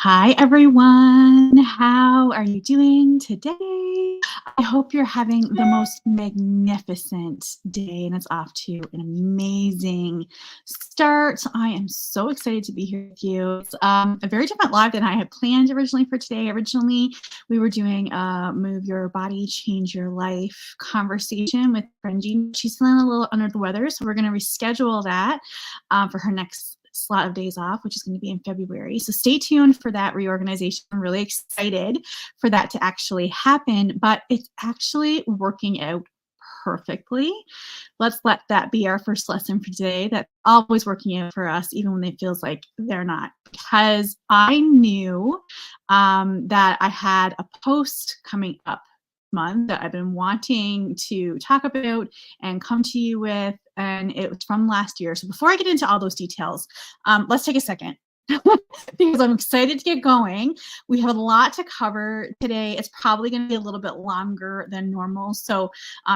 Hi, everyone. How are you doing today? I hope you're having the most magnificent day and it's off to an amazing start. I am so excited to be here with you. It's a very different live than I had planned originally for today. Originally, we were doing a Move Your Body, Change Your Life conversation with friend Jean. She's feeling a little under the weather, so we're going to reschedule that for her next slot of days off, which is going to be in February. So stay tuned for that reorganization. I'm really excited for that to actually happen, but it's actually working out perfectly. Let's let that be our first lesson for today. That's always working out for us, even when it feels like they're not. Because I knew that I had a post coming up month that I've been wanting to talk about and come to you with, and it was from last year. So before I get into all those details, let's take a second because I'm excited to get going. We have a lot to cover today. It's probably going to be a little bit longer than normal, so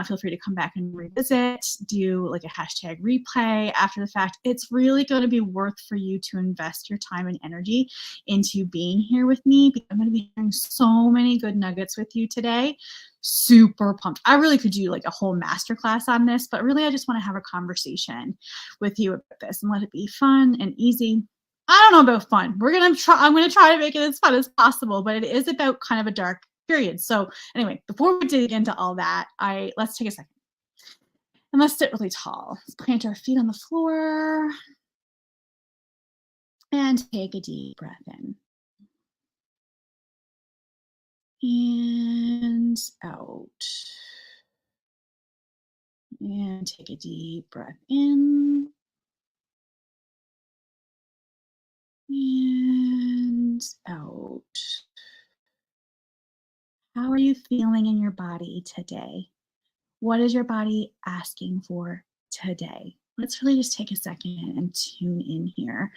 feel free to come back and revisit, do like a hashtag replay after the fact. It's really going to be worth for you to invest your time and energy into being here with me, because I'm going to be sharing so many good nuggets with you today. Super pumped. I really could do like a whole masterclass on this, but really I just want to have a conversation with you about this and let it be fun and easy. I don't know about fun. I'm gonna try to make it as fun as possible, but it is about kind of a dark period. So anyway, before we dig into all that, let's take a second and let's sit really tall. Let's plant our feet on the floor and take a deep breath in and out. And take a deep breath in and out. How are you feeling in your body today? What is your body asking for today? Let's really just take a second and tune in here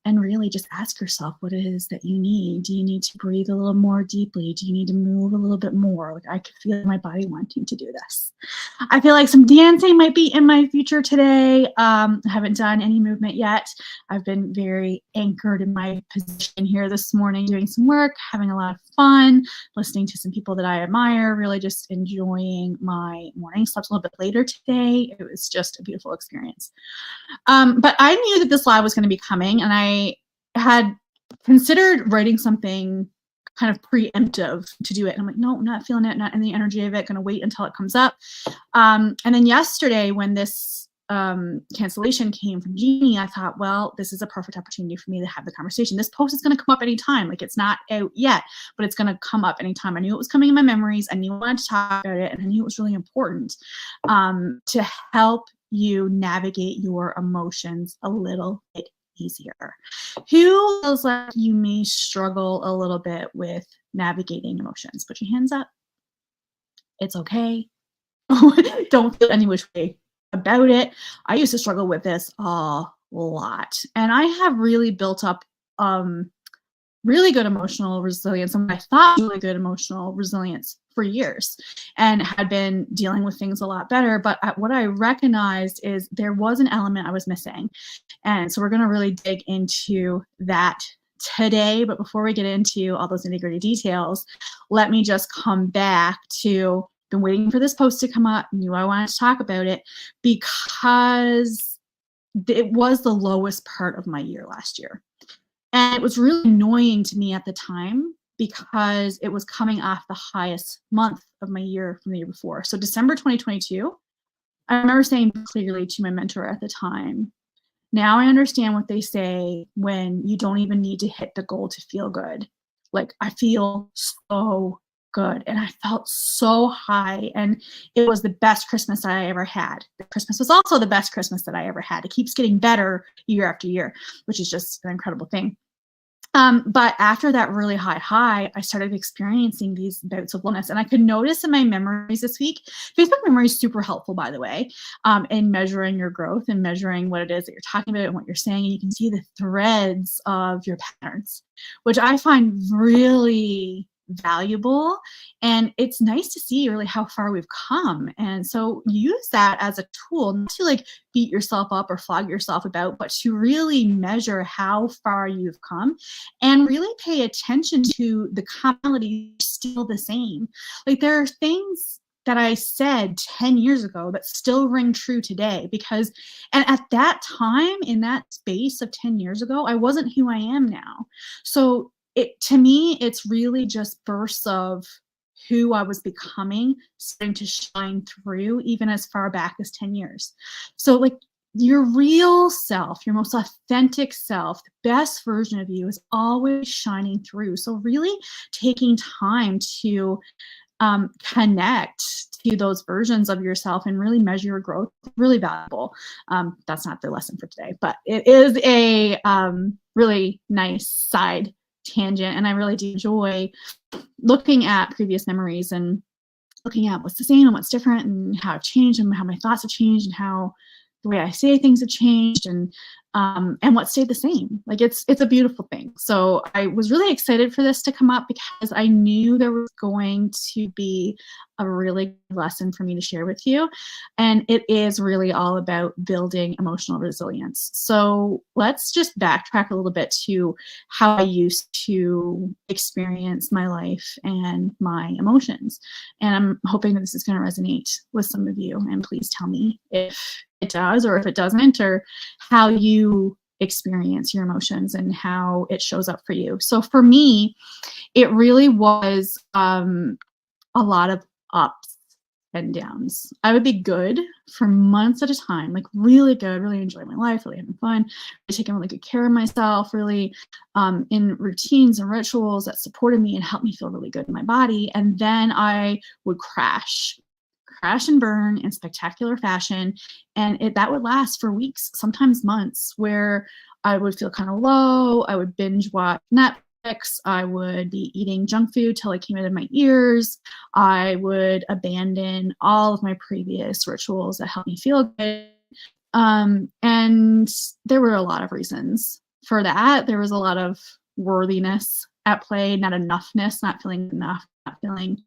and really just ask yourself what it is that you need. Do you need to breathe a little more deeply? Do you need to move a little bit more? Like, I could feel my body wanting to do this. I feel like some dancing might be in my future today. I haven't done any movement yet. I've been very anchored in my position here this morning, doing some work, having a lot of fun, listening to some people that I admire, really just enjoying my morning. Slept a little bit later today. It was just a beautiful experience. But I knew that this live was going to be coming, and I had considered writing something kind of preemptive to do it. And I'm like, no, I'm not feeling it, not in the energy of it, going to wait until it comes up. And then yesterday when this cancellation came from Jeannie, I thought, well, this is a perfect opportunity for me to have the conversation. This post is going to come up anytime. Like, it's not out yet, but it's going to come up anytime. I knew it was coming in my memories. I knew I wanted to talk about it, and I knew it was really important to help you navigate your emotions a little bit easier. Who feels like you may struggle a little bit with navigating emotions? Put your hands up. It's okay. Don't feel any which way about it. I used to struggle with this a lot, and I have really built up really good emotional resilience, and I thought really good emotional resilience for years, and had been dealing with things a lot better. But what I recognized is there was an element I was missing. And so we're going to really dig into that today. But before we get into all those nitty-gritty details, let me just come back to, been waiting for this post to come up, knew I wanted to talk about it because it was the lowest part of my year last year. And it was really annoying to me at the time because it was coming off the highest month of my year from the year before. So December 2022, I remember saying clearly to my mentor at the time, now I understand what they say when you don't even need to hit the goal to feel good. Like, I feel so good, and I felt so high, and it was the best Christmas that I ever had. The Christmas was also the best Christmas that I ever had. It keeps getting better year after year, which is just an incredible thing. But after that really high, I started experiencing these bouts of lowness, and I could notice in my memories this week. Facebook memory is super helpful, by the way, in measuring your growth and measuring what it is that you're talking about and what you're saying. And you can see the threads of your patterns, which I find really valuable. And it's nice to see really how far we've come. And so use that as a tool, not to like beat yourself up or flog yourself about, but to really measure how far you've come and really pay attention to the commonality still the same. Like there are things that I said 10 years ago that still ring true today because, and at that time in that space of 10 years ago, I wasn't who I am now. So to me, it's really just bursts of who I was becoming starting to shine through even as far back as 10 years. So like your real self, your most authentic self, the best version of you is always shining through. So really taking time to connect to those versions of yourself and really measure your growth, really valuable. That's not the lesson for today, but it is a really nice side tangent. And I really do enjoy looking at previous memories and looking at what's the same and what's different and how I've changed and how my thoughts have changed and how the way I say things have changed and what stayed the same. Like it's a beautiful thing. So I was really excited for this to come up because I knew there was going to be a really good lesson for me to share with you. And it is really all about building emotional resilience. So let's just backtrack a little bit to how I used to experience my life and my emotions. And I'm hoping that this is going to resonate with some of you. And please tell me if it does or if it doesn't, or how you experience your emotions and how it shows up for you. So for me, it really was a lot of ups and downs. I would be good for months at a time, like really good, really enjoying my life, really having fun, really taking really good care of myself, really in routines and rituals that supported me and helped me feel really good in my body. And then I would crash and burn in spectacular fashion. And that would last for weeks, sometimes months, where I would feel kind of low. I would binge watch Netflix. I would be eating junk food till it came out of my ears. I would abandon all of my previous rituals that helped me feel good. And there were a lot of reasons for that. There was a lot of worthiness at play, not enoughness, not feeling enough, not feeling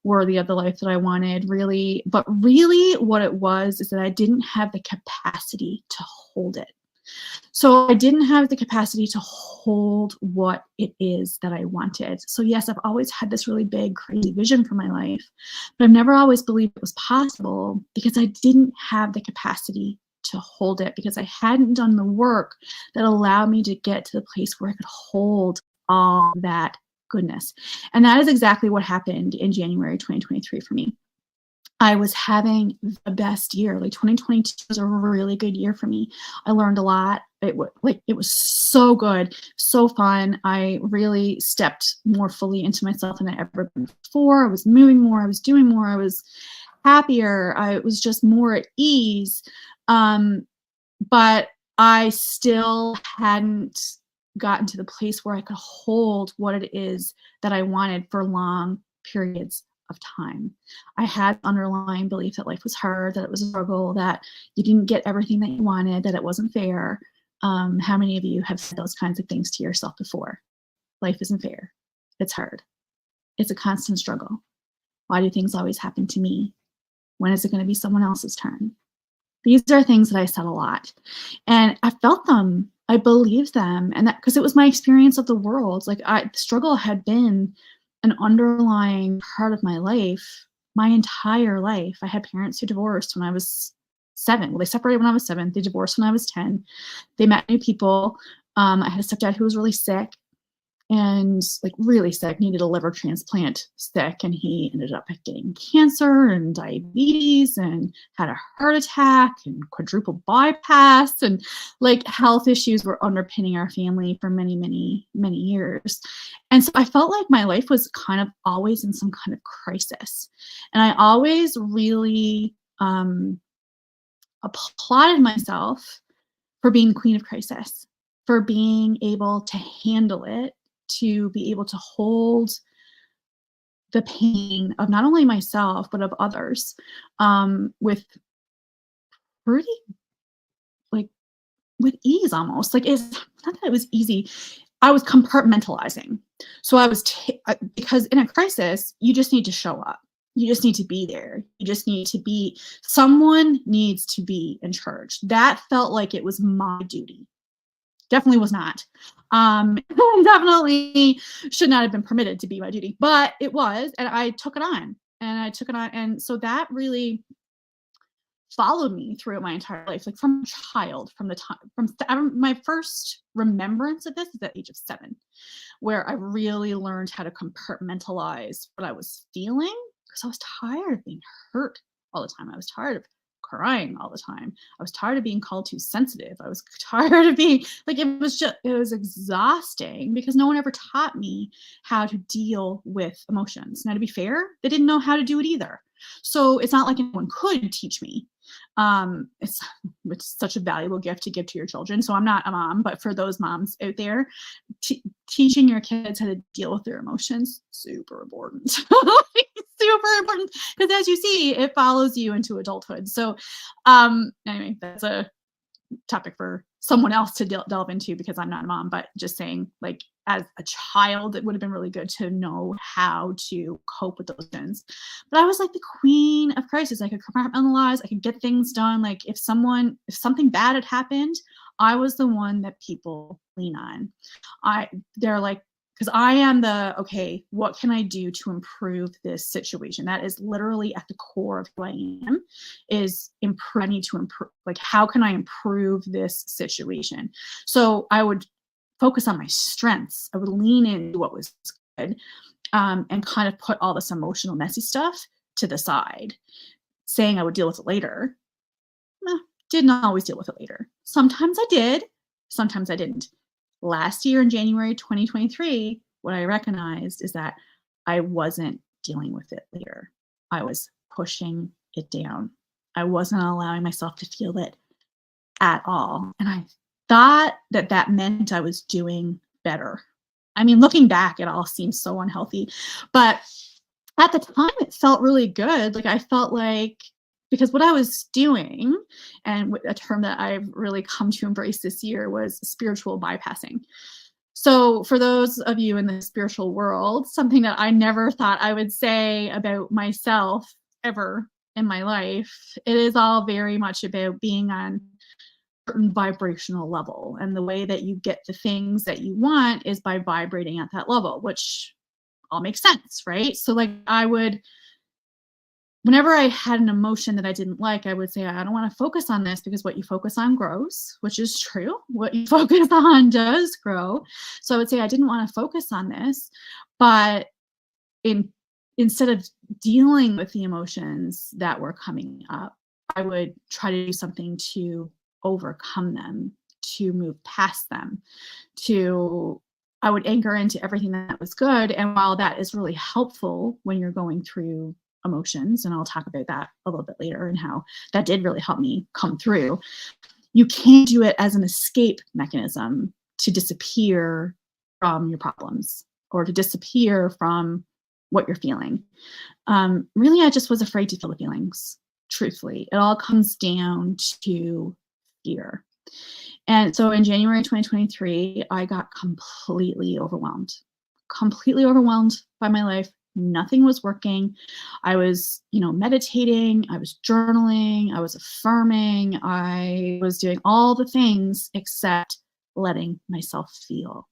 worthy of the life that I wanted, really. But really what it was is that I didn't have the capacity to hold it. So I didn't have the capacity to hold what it is that I wanted. So yes, I've always had this really big, crazy vision for my life, but I've never always believed it was possible because I didn't have the capacity to hold it, because I hadn't done the work that allowed me to get to the place where I could hold all that goodness. And that is exactly what happened in January 2023 for me. I was having the best year. Like 2022 was a really good year for me. I learned a lot. It was so good, so fun. I really stepped more fully into myself than I ever been before. I was moving more. I was doing more. I was happier. I was just more at ease. But I still hadn't gotten to the place where I could hold what it is that I wanted for long periods of time. I had underlying belief that life was hard, that it was a struggle, that you didn't get everything that you wanted, that it wasn't fair. How many of you have said those kinds of things to yourself before? Life isn't fair. It's hard. It's a constant struggle. Why do things always happen to me? When is it going to be someone else's turn? These are things that I said a lot. And I felt them. I believed them. And that because it was my experience of the world. Like the struggle had been an underlying part of my life, my entire life. I had parents who divorced when I was 7. Well, they separated when I was 7. They divorced when I was 10. They met new people. I had a stepdad who was really sick. And like really sick, needed a liver transplant sick, and he ended up getting cancer and diabetes and had a heart attack and quadruple bypass, and like health issues were underpinning our family for many, many, many years. And so I felt like my life was kind of always in some kind of crisis. And I always really applauded myself for being queen of crisis, for being able to handle it, to be able to hold the pain of not only myself, but of others with pretty, like, with ease almost. Like, it's not that it was easy. I was compartmentalizing. So I was because in a crisis, you just need to show up. You just need to be there. You just need to be, someone needs to be in charge. That felt like it was my duty. Definitely was not. Definitely should not have been permitted to be my duty, but it was, and I took it on. And I took it on. And so that really followed me throughout my entire life, like from child, from the time, my first remembrance of this is at the age of 7, where I really learned how to compartmentalize what I was feeling, because I was tired of being hurt all the time. I was tired of crying all the time. I was tired of being called too sensitive. I was tired of being like, it was exhausting because no one ever taught me how to deal with emotions. Now, to be fair, they didn't know how to do it either. So it's not like anyone could teach me. It's such a valuable gift to give to your children. So I'm not a mom, but for those moms out there, teaching your kids how to deal with their emotions, super important. Super important, because as you see, it follows you into adulthood. So anyway, that's a topic for someone else to delve into, because I'm not a mom, but just saying, like, as a child, it would have been really good to know how to cope with those things. But I was like the queen of crisis. I could compartmentalize, I could get things done. Like if something bad had happened, I was the one that people lean on. They're like, because I am okay, what can I do to improve this situation? That is literally at the core of who I am, is I need to improve. Like, how can I improve this situation? So I would focus on my strengths. I would lean into what was good, and kind of put all this emotional, messy stuff to the side, saying I would deal with it later. Did not always deal with it later. Sometimes I did, sometimes I didn't. Last year in January 2023, what I recognized is that I wasn't dealing with it later. I was pushing it down. I wasn't allowing myself to feel it at all. And I thought that meant I was doing better. I mean, looking back, it all seems so unhealthy. But at the time, it felt really good. Like I felt like, because what I was doing, and a term that I've really come to embrace this year, was spiritual bypassing. So for those of you in the spiritual world, something that I never thought I would say about myself ever in my life, it is all very much about being on a certain vibrational level. And the way that you get the things that you want is by vibrating at that level, which all makes sense, right? So like whenever I had an emotion that I didn't like, I would say, I don't want to focus on this, because what you focus on grows, which is true. What you focus on does grow. So I would say I didn't want to focus on this, but instead of dealing with the emotions that were coming up, I would try to do something to overcome them, to move past them, I would anchor into everything that was good. And while that is really helpful when you're going through emotions, and I'll talk about that a little bit later and how that did really help me come through, you can't do it as an escape mechanism to disappear from your problems or to disappear from what you're feeling. Really, I just was afraid to feel the feelings, truthfully. It all comes down to fear. And so in January 2023, I got completely overwhelmed by my life. Nothing was working. I was, meditating, I was journaling, I was affirming, I was doing all the things except letting myself feel.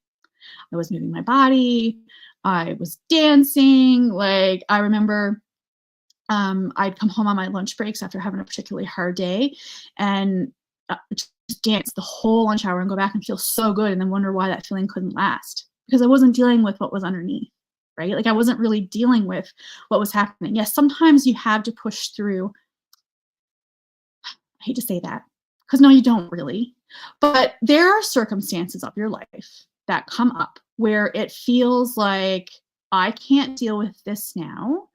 I was moving my body, I was dancing. Like, I remember I'd come home on my lunch breaks after having a particularly hard day, and just dance the whole lunch hour and go back and feel so good, and then wonder why that feeling couldn't last, because I wasn't dealing with what was underneath. Right? Like I wasn't really dealing with what was happening. Yes, sometimes you have to push through. I hate to say that, because no, you don't really. But there are circumstances of your life that come up where it feels like, I can't deal with this now.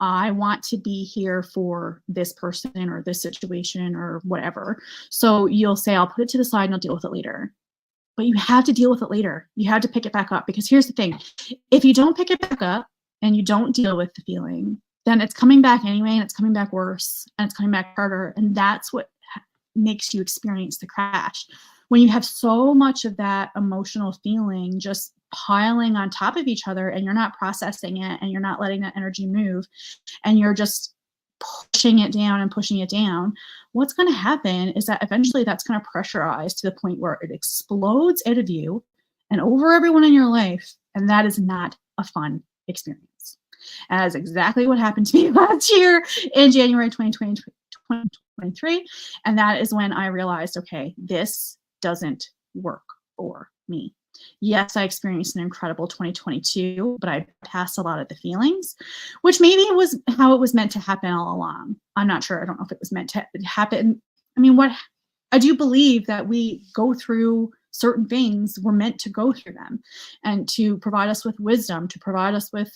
I want to be here for this person or this situation or whatever. So you'll say, I'll put it to the side and I'll deal with it later. But you have to deal with it later. You have to pick it back up, because here's the thing. If you don't pick it back up and you don't deal with the feeling, then it's coming back anyway, and it's coming back worse, and it's coming back harder. And that's what makes you experience the crash. when you have so much of that emotional feeling just piling on top of each other and you're not processing it and you're not letting that energy move and you're just pushing it down, what's going to happen is that eventually that's going to pressurize to the point where it explodes out of you and over everyone in your life. And that is not a fun experience. And that's exactly what happened to me last year in January 2023. And that is when I realized, okay, this doesn't work for me. Yes, I experienced an incredible 2022, but I passed a lot of the feelings, which maybe it was how it was meant to happen all along. I'm not sure. I don't know if it was meant to happen. I mean, I do believe that we go through certain things, we're meant to go through them and to provide us with wisdom, to provide us with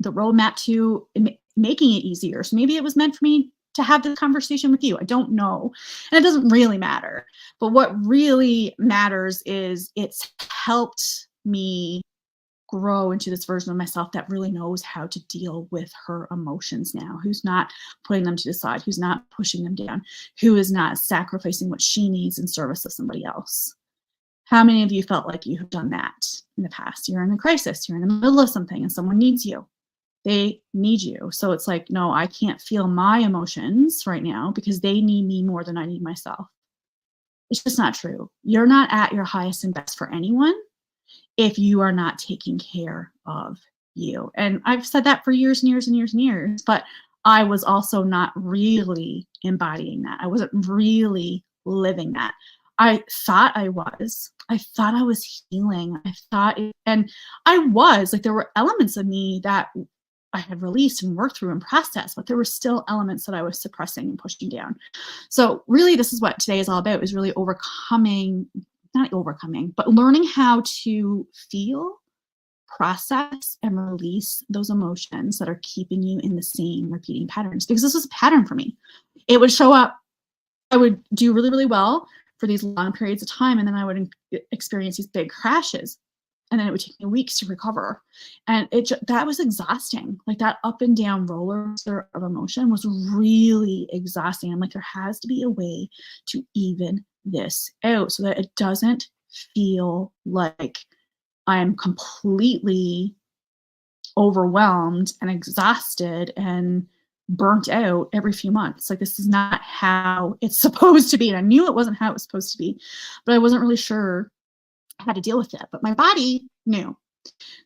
the roadmap to making it easier. So maybe it was meant for me to have this conversation with you. I don't know. And it doesn't really matter. But what really matters is it's helped me grow into this version of myself that really knows how to deal with her emotions now, who's not putting them to the side, who's not pushing them down, who is not sacrificing what she needs in service of somebody else. How many of you felt like you have done that in the past? You're in a crisis, you're in the middle of something and someone needs you. They need you. So it's like, no, I can't feel my emotions right now because they need me more than I need myself. It's just not true. You're not at your highest and best for anyone if you are not taking care of you. And I've said that for years and years and years and years, but I was also not really embodying that. I wasn't really living that. I thought I was. I thought I was healing. And I was, like, there were elements of me that I had released and worked through and processed, but there were still elements that I was suppressing and pushing down. So really, this is what today is all about, is really not overcoming, but learning how to feel, process, and release those emotions that are keeping you in the same repeating patterns. Because this was a pattern for me. It would show up, I would do really, really well for these long periods of time, and then I would experience these big crashes. And then it would take me weeks to recover. And that was exhausting. Like, that up and down roller coaster of emotion was really exhausting. I'm like, there has to be a way to even this out so that it doesn't feel like I'm completely overwhelmed and exhausted and burnt out every few months. Like, this is not how it's supposed to be. And I knew it wasn't how it was supposed to be, but I wasn't really sure how to deal with it. But my body knew.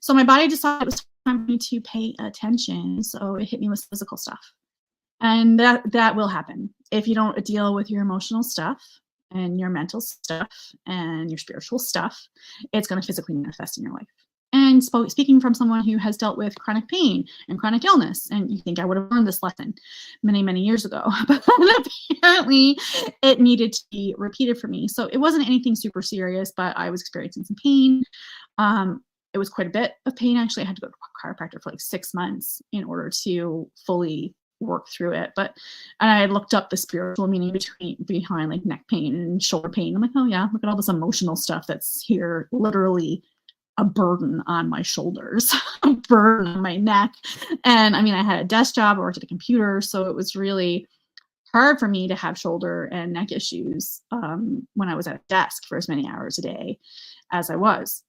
So my body decided it was time for me to pay attention. So it hit me with physical stuff. And that will happen. If you don't deal with your emotional stuff and your mental stuff and your spiritual stuff, it's going to physically manifest in your life. And speaking from someone who has dealt with chronic pain and chronic illness, and you think I would have learned this lesson many, many years ago, but apparently it needed to be repeated for me. So it wasn't anything super serious, but I was experiencing some pain. It was quite a bit of pain. Actually, I had to go to a chiropractor for like 6 months in order to fully work through it. And I looked up the spiritual meaning behind like neck pain and shoulder pain. I'm like, oh yeah, look at all this emotional stuff that's here, literally a burden on my shoulders, a burden on my neck. And I mean, I had a desk job, I worked at a computer, so it was really hard for me to have shoulder and neck issues when I was at a desk for as many hours a day as I was.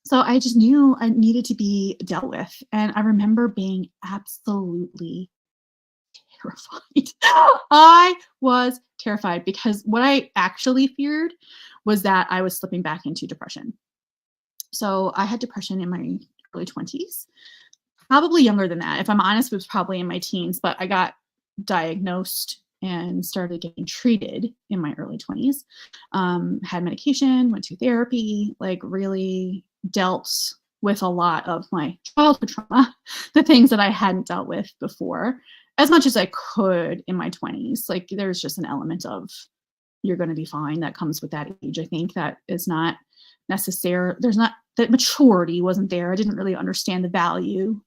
So I just knew I needed to be dealt with. And I remember being absolutely terrified. I was terrified because what I actually feared was that I was slipping back into depression. So I had depression in my early 20s, probably younger than that. If I'm honest, it was probably in my teens, but I got diagnosed and started getting treated in my early 20s. Had medication, went to therapy, like really dealt with a lot of my childhood trauma, the things that I hadn't dealt with before, as much as I could in my 20s. Like, there's just an element of you're going to be fine that comes with that age. I think that is not necessary. There's not, that maturity wasn't there. I didn't really understand the value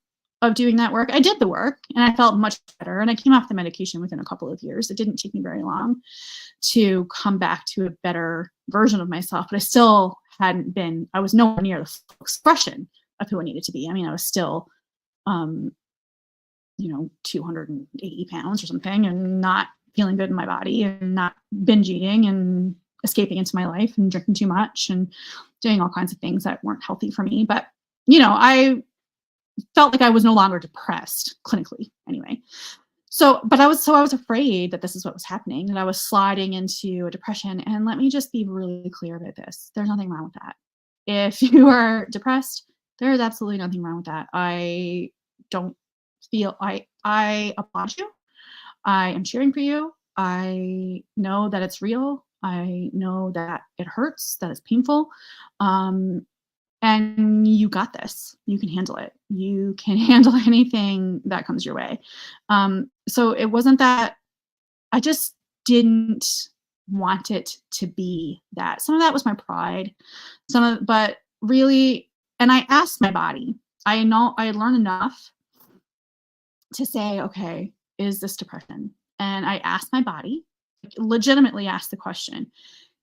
of doing that work. I did the work and I felt much better. And I came off the medication within a couple of years. It didn't take me very long to come back to a better version of myself, but I was nowhere near the full expression of who I needed to be. I mean, I was still, 280 pounds or something, and not feeling good in my body and not binge eating and escaping into my life and drinking too much and doing all kinds of things that weren't healthy for me. But, you know, I felt like I was no longer depressed clinically anyway. But I was afraid that this is what was happening, that I was sliding into a depression. And let me just be really clear about this. There's nothing wrong with that. If you are depressed, there is absolutely nothing wrong with that. I don't feel I applaud you. I am cheering for you. I know that it's real. I know that it hurts, that it's painful. And you got this. You can handle it. You can handle anything that comes your way. So it wasn't that I just didn't want it to be that. Some of that was my pride. But really, and I asked my body. I know I learned enough to say, okay, is this depression? And I asked my body, legitimately asked the question,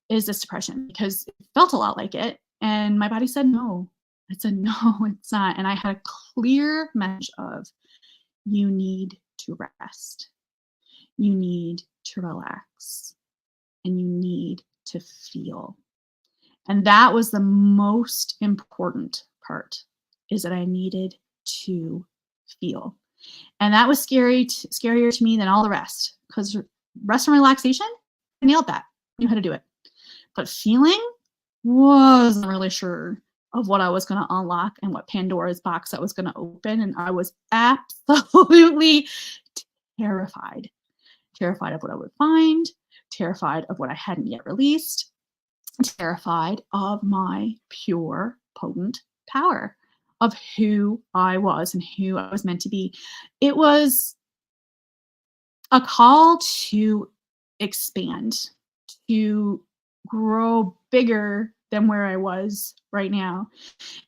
is this depression? Because it felt a lot like it. And my body said no. It said, no, it's not. And I had a clear message of, you need to rest. You need to relax. And you need to feel. And that was the most important part, is that I needed to feel. And that was scarier to me than all the rest, because rest and relaxation, I nailed that. I knew how to do it. But feeling, wasn't really sure of what I was going to unlock and what Pandora's box I was going to open. And I was absolutely terrified. Terrified of what I would find, terrified of what I hadn't yet released, terrified of my pure, potent power, of who I was and who I was meant to be. It was a call to expand, to grow bigger than where I was right now.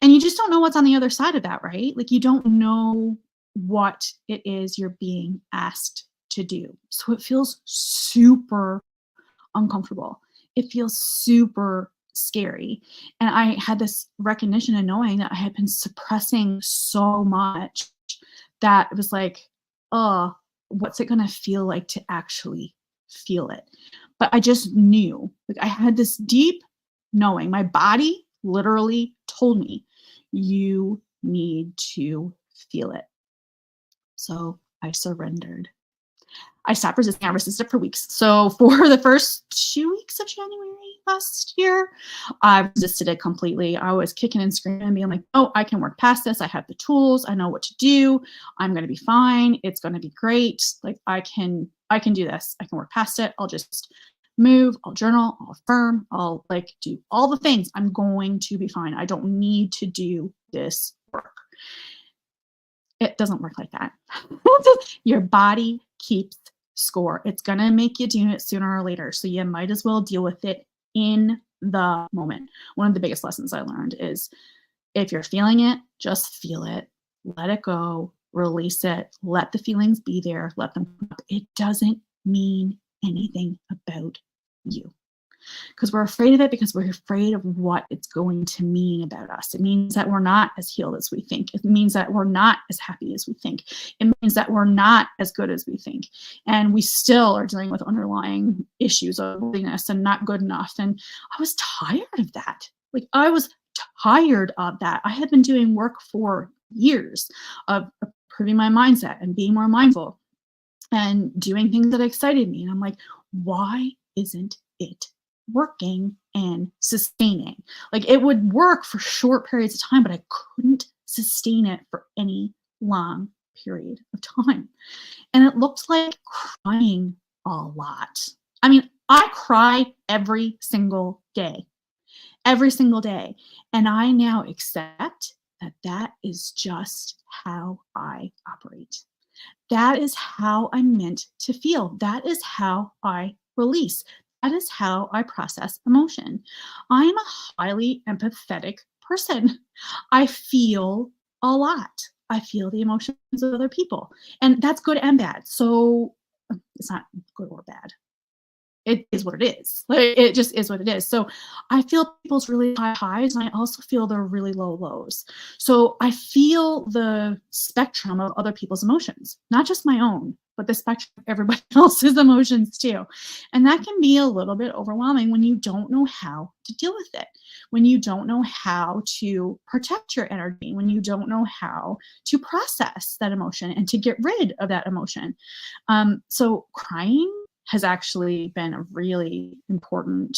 And you just don't know what's on the other side of that, right? Like, you don't know what it is you're being asked to do. So it feels super uncomfortable. It feels super scary. And I had this recognition and knowing that I had been suppressing so much that it was like, oh, what's it going to feel like to actually feel it? But I just knew, like, I had this deep knowing. My body literally told me, you need to feel it. So I surrendered. I stopped resisting. I resisted for weeks. So for the first 2 weeks of January last year, I resisted it completely. I was kicking and screaming and being like, oh, I can work past this. I have the tools. I know what to do. I'm going to be fine. It's going to be great. Like, I can do this. I can work past it. I'll just move. I'll journal. I'll affirm. I'll do all the things. I'm going to be fine. I don't need to do this work. It doesn't work like that. Your body keeps score. It's going to make you do it sooner or later. So you might as well deal with it in the moment. One of the biggest lessons I learned is, if you're feeling it, just feel it. Let it go. Release it. Let the feelings be there. Let them come up. It doesn't mean anything about you. Because we're afraid of it, because we're afraid of what it's going to mean about us. It means that we're not as healed as we think. It means that we're not as happy as we think. It means that we're not as good as we think. And we still are dealing with underlying issues of worthiness and not good enough. And I was tired of that. Like, I was tired of that. I had been doing work for years of improving my mindset and being more mindful and doing things that excited me. And I'm like, why isn't it working and sustaining? Like, it would work for short periods of time, but I couldn't sustain it for any long period of time. And it looked like crying a lot. I mean, I cry every single day. And I now accept that that is just how I operate. That is how I'm meant to feel. That is how I release. That is how I process emotion. I am a highly empathetic person. I feel a lot. I feel the emotions of other people. And that's good and bad. So it's not good or bad. It is what it is. Like, it just is what it is. So I feel people's really high highs, and I also feel their really low lows. So I feel the spectrum of other people's emotions, not just my own. but the spectrum of everybody else's emotions too. And that can be a little bit overwhelming when you don't know how to deal with it, when you don't know how to protect your energy, when you don't know how to process that emotion and to get rid of that emotion. So crying has actually been a really important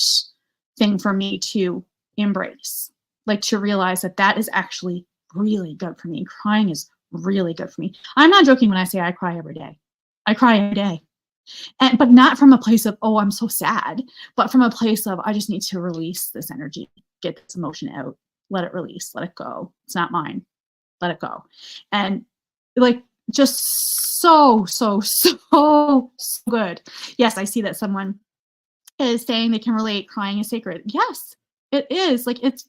thing for me to embrace, like to realize that that is actually really good for me. Crying is really good for me. I'm not joking when I say I cry every day. I cry every day. But not from a place of, oh, I'm so sad, but from a place of, I just need to release this energy, get this emotion out, let it release, let it go. It's not mine. Let it go. And like, just so good. Yes, I see that someone is saying they can relate, crying is sacred. Yes, it is. Like it's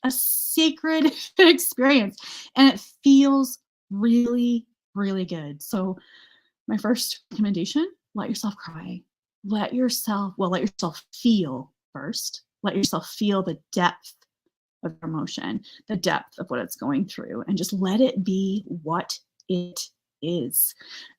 a sacred experience and it feels really, really good. So my first recommendation, let yourself cry. Let yourself feel first. Let yourself feel the depth of your emotion, the depth of what it's going through, and just let it be what it is.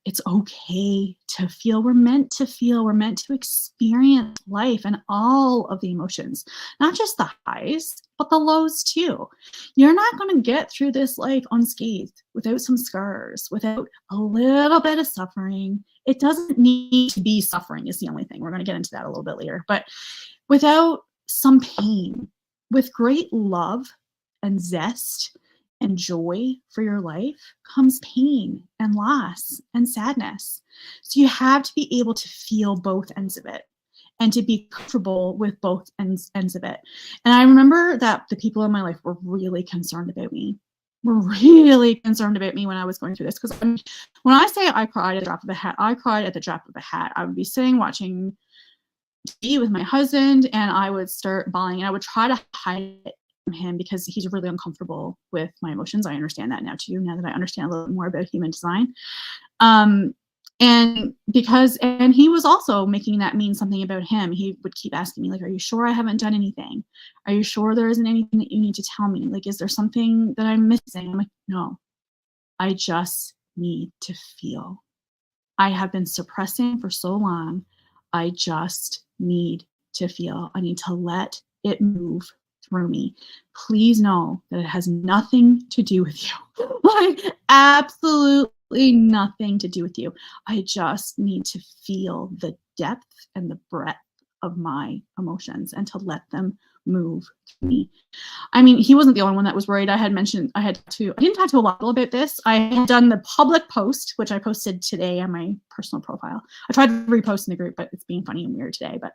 It's okay to feel. We're meant to feel. We're meant to experience life and all of the emotions, not just the highs, but the lows too. You're not going to get through this life unscathed without some scars, without a little bit of suffering. It doesn't need to be suffering is the only thing. We're going to get into that a little bit later. But without some pain, with great love and zest and joy for your life comes pain and loss and sadness. So you have to be able to feel both ends of it and to be comfortable with both ends of it. And I remember that the people in my life were really concerned about me. Were really concerned about me when I was going through this. Because when I say I cried at the drop of a hat, I cried at the drop of a hat. I would be sitting watching TV with my husband and I would start bawling and I would try to hide it from him because he's really uncomfortable with my emotions. I understand that now too, now that I understand a little bit more about human design. And he was also making that mean something about him. He would keep asking me, like, are you sure I haven't done anything? Are you sure there isn't anything that you need to tell me? Like, is there something that I'm missing? I'm like, no, I just need to feel. I have been suppressing for so long. I just need to feel. I need to let it move through me. Please know that it has nothing to do with you. Like, absolutely nothing to do with you. I just need to feel the depth and the breadth of my emotions and to let them move through me. I mean, he wasn't the only one that was worried. I didn't talk to a lot about this. I had done the public post, which I posted today on my personal profile. I tried to repost in the group, but it's being funny and weird today. But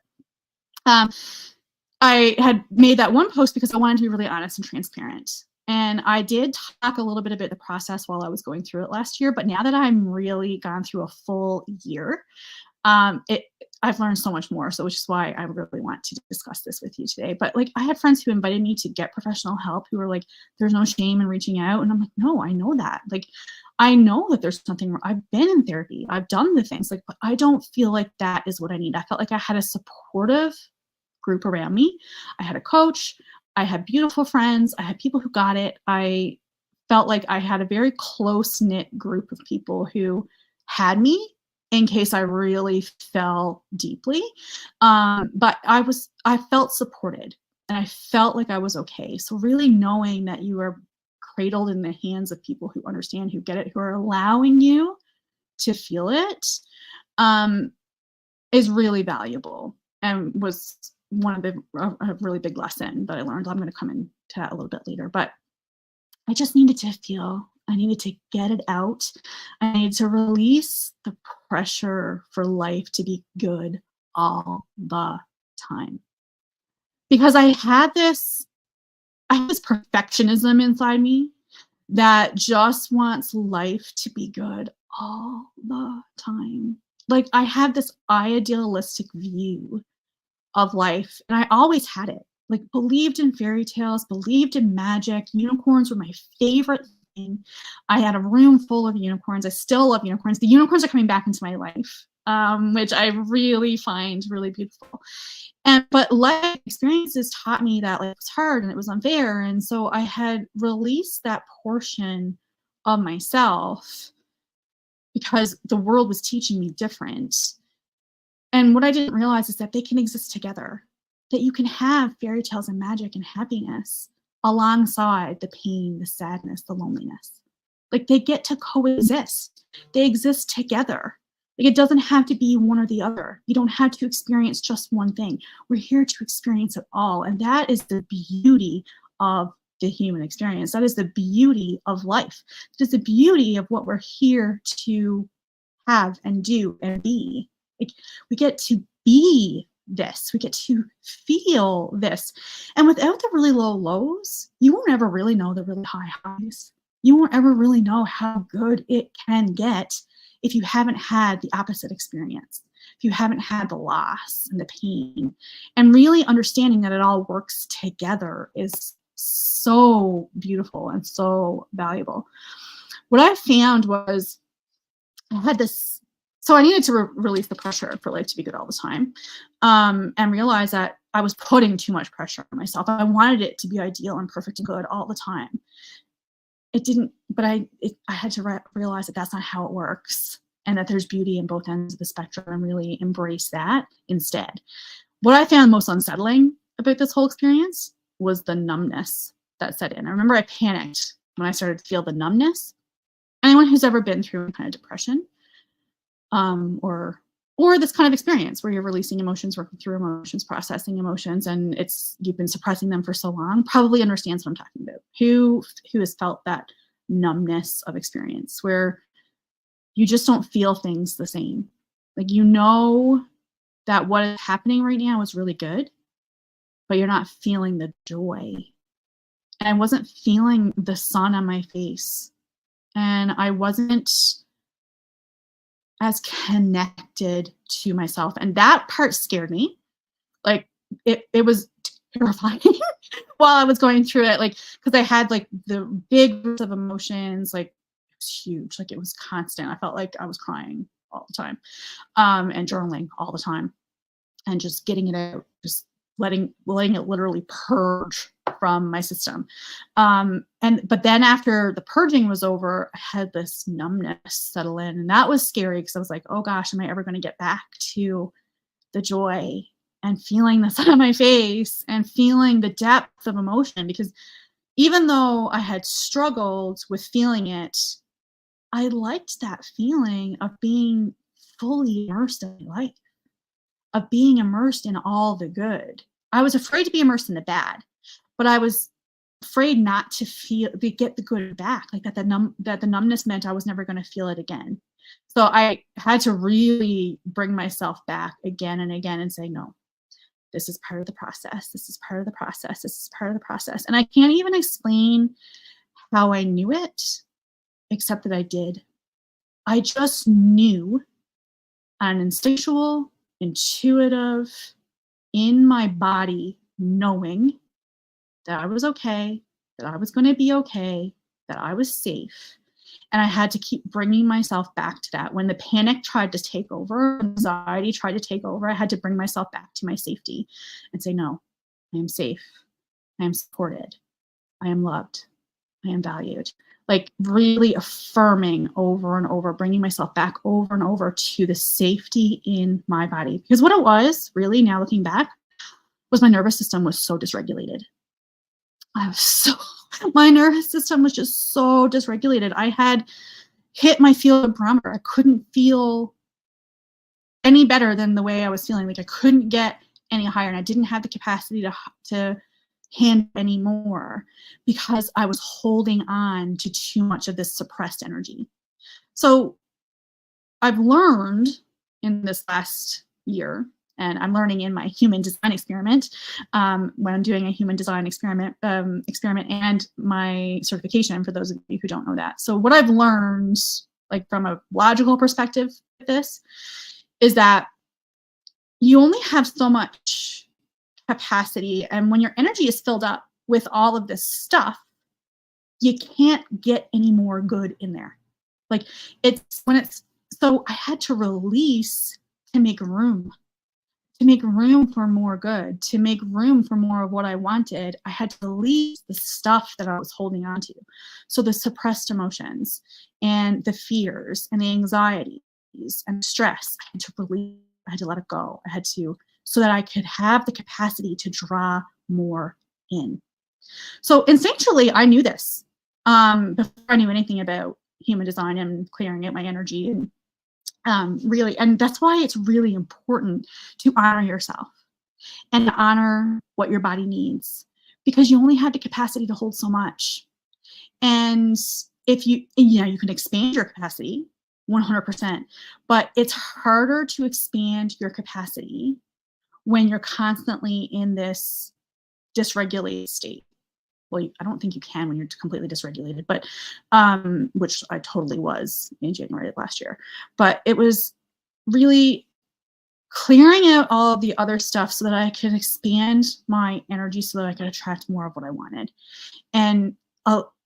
I had made that one post because I wanted to be really honest and transparent. And I did talk a little bit about the process while I was going through it last year. But now that I'm really gone through a full year, I've learned so much more. So which is why I really want to discuss this with you today. But like, I had friends who invited me to get professional help who were like, there's no shame in reaching out. And I'm like, no, I know that. Like, I know that there's something wrong. I've been in therapy. I've done the things, like, but I don't feel like that is what I need. I felt like I had a supportive group around me. I had a coach. I had beautiful friends. I had people who got it. I felt like I had a very close-knit group of people who had me in case I really fell deeply. But I felt supported and I felt like I was okay. So really knowing that you are cradled in the hands of people who understand, who get it, who are allowing you to feel it, is really valuable and was a really big lesson that I learned. I'm going to come into that a little bit later, but I just needed to feel. I needed to get it out. I needed to release the pressure for life to be good all the time. Because I had this perfectionism inside me that just wants life to be good all the time. Like, I had this idealistic view of life, and I always had it. Like, believed in fairy tales, believed in magic. Unicorns were my favorite thing. I had a room full of unicorns. I still love unicorns. The unicorns are coming back into my life, which I really find really beautiful. But life experiences taught me that life was hard and it was unfair. And so I had released that portion of myself because the world was teaching me different. And what I didn't realize is that they can exist together, that you can have fairy tales and magic and happiness alongside the pain, the sadness, the loneliness. Like they get to coexist. They exist together. Like it doesn't have to be one or the other. You don't have to experience just one thing. We're here to experience it all. And that is the beauty of the human experience. That is the beauty of life. That is the beauty of what we're here to have and do and be. Like we get to be this. We get to feel this. And without the really low lows, you won't ever really know the really high highs. You won't ever really know how good it can get if you haven't had the opposite experience, if you haven't had the loss and the pain. And really understanding that it all works together is so beautiful and so valuable. What I found was I had this, so I needed to release the pressure for life to be good all the time, and realize that I was putting too much pressure on myself. I wanted it to be ideal and perfect and good all the time. It didn't, but I had to realize that that's not how it works, and that there's beauty in both ends of the spectrum, and really embrace that instead. What I found most unsettling about this whole experience was the numbness that set in. I remember I panicked when I started to feel the numbness. Anyone who's ever been through a kind of depression, or this kind of experience where you're releasing emotions, working through emotions, processing emotions, and you've been suppressing them for so long, probably understands what I'm talking about. Who has felt that numbness of experience where you just don't feel things the same? Like you know that what is happening right now is really good, but you're not feeling the joy. And I wasn't feeling the sun on my face, and I wasn't as connected to myself. And that part scared me. Like it was terrifying while I was going through it. Like, cause I had like the big groups of emotions, like it was huge. Like it was constant. I felt like I was crying all the time, and journaling all the time, and just getting it out, just letting it literally purge from my system. But then after the purging was over, I had this numbness settle in, and that was scary because I was like, oh gosh, am I ever going to get back to the joy and feeling the sun on my face and feeling the depth of emotion? Because even though I had struggled with feeling it, I liked that feeling of being fully immersed in life, of being immersed in all the good. I was afraid to be immersed in the bad, but I was afraid not to get the good back, like that the numbness meant I was never going to feel it again. So I had to really bring myself back again and again and say, no, this is part of the process. This is part of the process. This is part of the process. And I can't even explain how I knew it, except that I did. I just knew on an instinctual, intuitive, in my body, knowing that I was okay, that I was going to be okay, that I was safe. And I had to keep bringing myself back to that. When the panic tried to take over, anxiety tried to take over, I had to bring myself back to my safety and say, no, I am safe. I am supported. I am loved. I am valued. Like really affirming over and over, bringing myself back over and over to the safety in my body. Because what it was, really, now looking back, was my nervous system was so dysregulated. My nervous system was just so dysregulated. I had hit my field barometer. I couldn't feel any better than the way I was feeling. Like I couldn't get any higher, and I didn't have the capacity to handle anymore because I was holding on to too much of this suppressed energy. So I've learned in this last year, and I'm learning in my human design experiment, when I'm doing a human design experiment and my certification, for those of you who don't know that. So what I've learned, like from a logical perspective with this, is that you only have so much capacity, and when your energy is filled up with all of this stuff, you can't get any more good in there. Like so I had to release to make room, to make room for more good, to make room for more of what I wanted, I had to release the stuff that I was holding on to. So the suppressed emotions and the fears and the anxieties and stress, I had to release, I had to let it go. I had to, so that I could have the capacity to draw more in. So instinctually, I knew this before I knew anything about human design and clearing out my energy and really, and that's why it's really important to honor yourself and to honor what your body needs, because you only have the capacity to hold so much. And if you can expand your capacity 100%, but it's harder to expand your capacity when you're constantly in this dysregulated state. Well, I don't think you can when you're completely dysregulated, but which I totally was in January of last year. But it was really clearing out all of the other stuff so that I could expand my energy so that I could attract more of what I wanted. And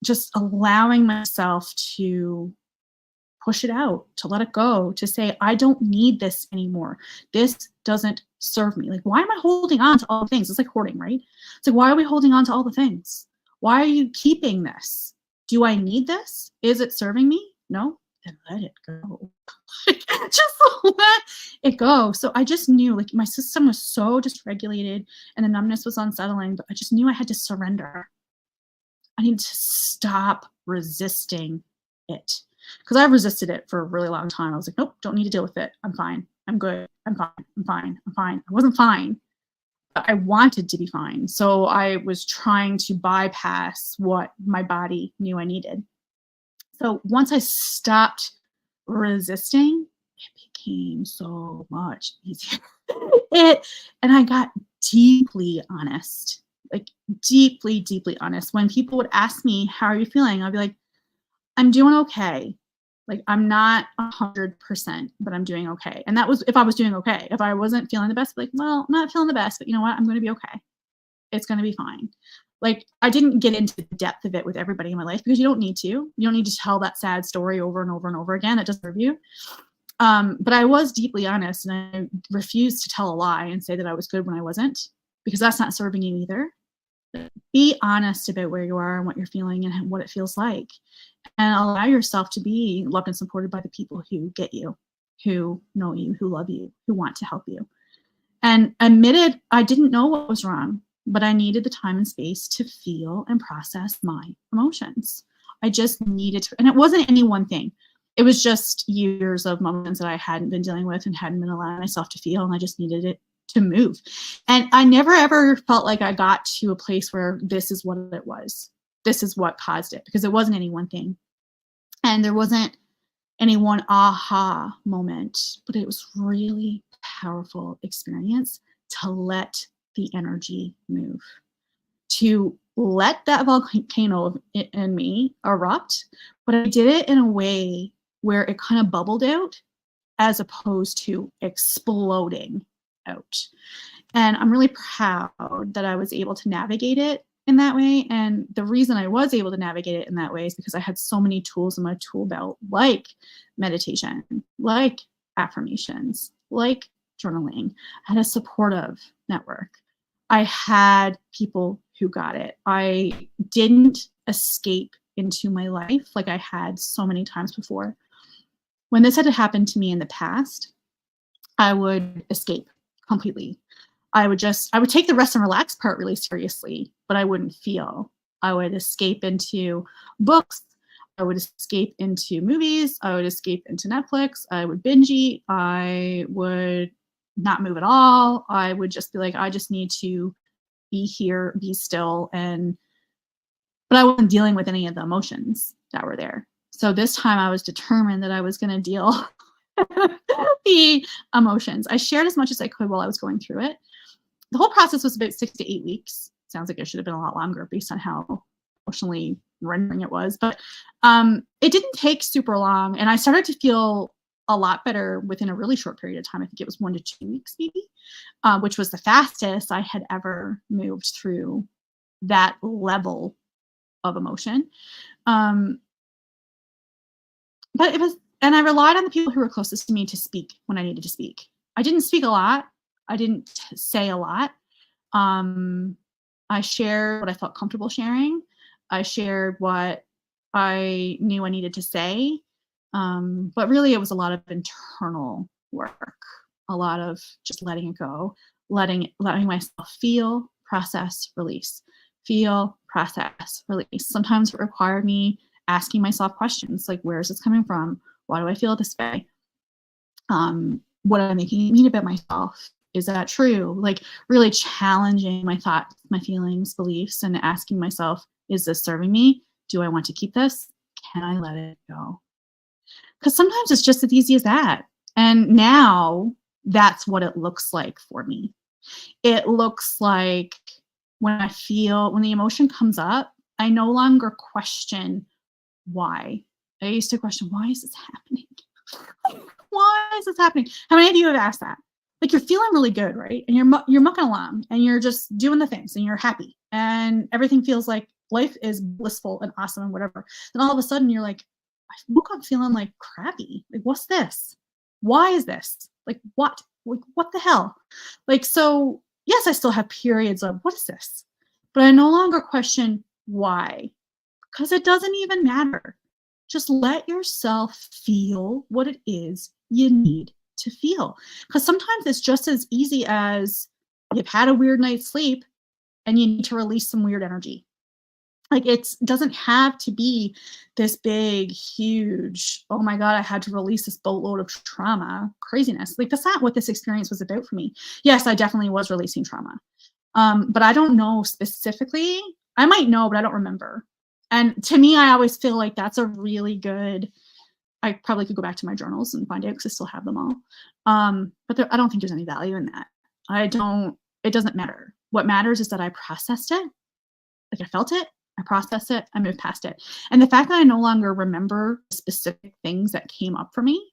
just allowing myself to push it out, to let it go, to say, I don't need this anymore. This doesn't serve me. Like, why am I holding on to all the things? It's like hoarding, right? It's like, why are we holding on to all the things? Why are you keeping this? Do I need this? Is it serving me? No? Then let it go. Just let it go. So I just knew, like, my system was so dysregulated and the numbness was unsettling, but I just knew I had to surrender. I needed to stop resisting it, because I resisted it for a really long time. I was like, nope, don't need to deal with it. I'm fine. I'm good. I'm fine. I'm fine. I'm fine. I wasn't fine, but I wanted to be fine. So I was trying to bypass what my body knew I needed. So once I stopped resisting, it became so much easier. And I got deeply honest, like deeply, deeply honest. When people would ask me, how are you feeling? I'd be like, I'm doing okay. Like, I'm not 100%, but I'm doing okay. And that was if I was doing okay. If I wasn't feeling the best, like, well, I'm not feeling the best, but you know what? I'm going to be okay. It's going to be fine. Like, I didn't get into the depth of it with everybody in my life, because you don't need to. You don't need to tell that sad story over and over and over again. It doesn't serve you. But I was deeply honest, and I refused to tell a lie and say that I was good when I wasn't, because that's not serving you either. Be honest about where you are and what you're feeling and what it feels like, and allow yourself to be loved and supported by the people who get you, who know you, who love you, who want to help you. And admitted I didn't know what was wrong, but I needed the time and space to feel and process my emotions. I just needed to, and it wasn't any one thing. It was just years of moments that I hadn't been dealing with and hadn't been allowing myself to feel, and I just needed it to move. And I never ever felt like I got to a place where this is what it was. This is what caused it, because it wasn't any one thing. And there wasn't any one aha moment, but it was really powerful experience to let the energy move, to let that volcano in me erupt. But I did it in a way where it kind of bubbled out as opposed to exploding out. And I'm really proud that I was able to navigate it in that way. And the reason I was able to navigate it in that way is because I had so many tools in my tool belt, like meditation, like affirmations, like journaling. I had a supportive network. I had people who got it. I didn't escape into my life like I had so many times before. When this had happened to me in the past, I would escape completely. I would take the rest and relax part really seriously, but I wouldn't feel. I would escape into books. I would escape into movies. I would escape into Netflix. I would binge eat. I would not move at all. I would just be like, I just need to be here, be still. But I wasn't dealing with any of the emotions that were there. So this time I was determined that I was going to deal the emotions. I shared as much as I could while I was going through it. The whole process was about 6 to 8 weeks. Sounds like it should have been a lot longer based on how emotionally rendering it was. But it didn't take super long. And I started to feel a lot better within a really short period of time. I think it was 1 to 2 weeks maybe, which was the fastest I had ever moved through that level of emotion. But it was, and I relied on the people who were closest to me to speak when I needed to speak. I didn't speak a lot. I didn't say a lot. Um, I shared what I felt comfortable sharing. I shared what I knew I needed to say. But really, it was a lot of internal work, a lot of just letting it go, letting myself feel, process, release, feel, process, release. Sometimes it required me asking myself questions like, where is this coming from? Why do I feel this way? What am I making it mean about myself? Is that true? Like really challenging my thoughts, my feelings, beliefs, and asking myself, is this serving me? Do I want to keep this? Can I let it go? Because sometimes it's just as easy as that. And now that's what it looks like for me. It looks like when the emotion comes up, I no longer question why. I used to question, why is this happening? Why is this happening? How many of you have asked that? Like you're feeling really good, right? And you're mucking along and you're just doing the things and you're happy and everything feels like life is blissful and awesome and whatever. Then all of a sudden you're like, I woke up feeling like crappy. Like, what's this? Why is this? Like, what? Like, what the hell? Like, so yes, I still have periods of what is this? But I no longer question why because it doesn't even matter. Just let yourself feel what it is you need to feel. Because sometimes it's just as easy as you've had a weird night's sleep and you need to release some weird energy. Like it doesn't have to be this big, huge, oh my God, I had to release this boatload of trauma craziness. Like that's not what this experience was about for me. Yes, I definitely was releasing trauma. But I don't know specifically. I might know, but I don't remember. And to me, I always feel like that's a really good. I probably could go back to my journals and find out because I still have them all. But I don't think there's any value in that. I don't. It doesn't matter. What matters is that I processed it. Like I felt it. I processed it. I moved past it. And the fact that I no longer remember specific things that came up for me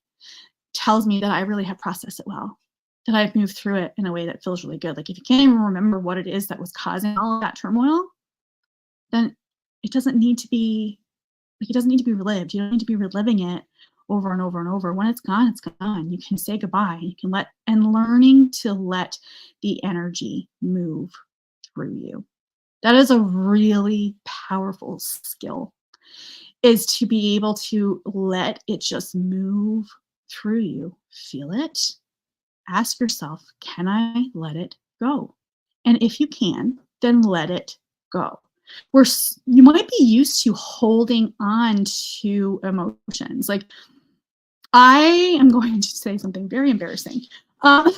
tells me that I really have processed it well. That I've moved through it in a way that feels really good. Like if you can't even remember what it is that was causing all of that turmoil, then it doesn't need to be it doesn't need to be relived. You don't need to be reliving it over and over and over. When it's gone, it's gone. You can say goodbye. You can learning to let the energy move through you. That is a really powerful skill, is to be able to let it just move through you. Feel it. Ask yourself, can I let it go? And if you can, then let it go. You might be used to holding on to emotions. Like I am going to say something very embarrassing, but I'm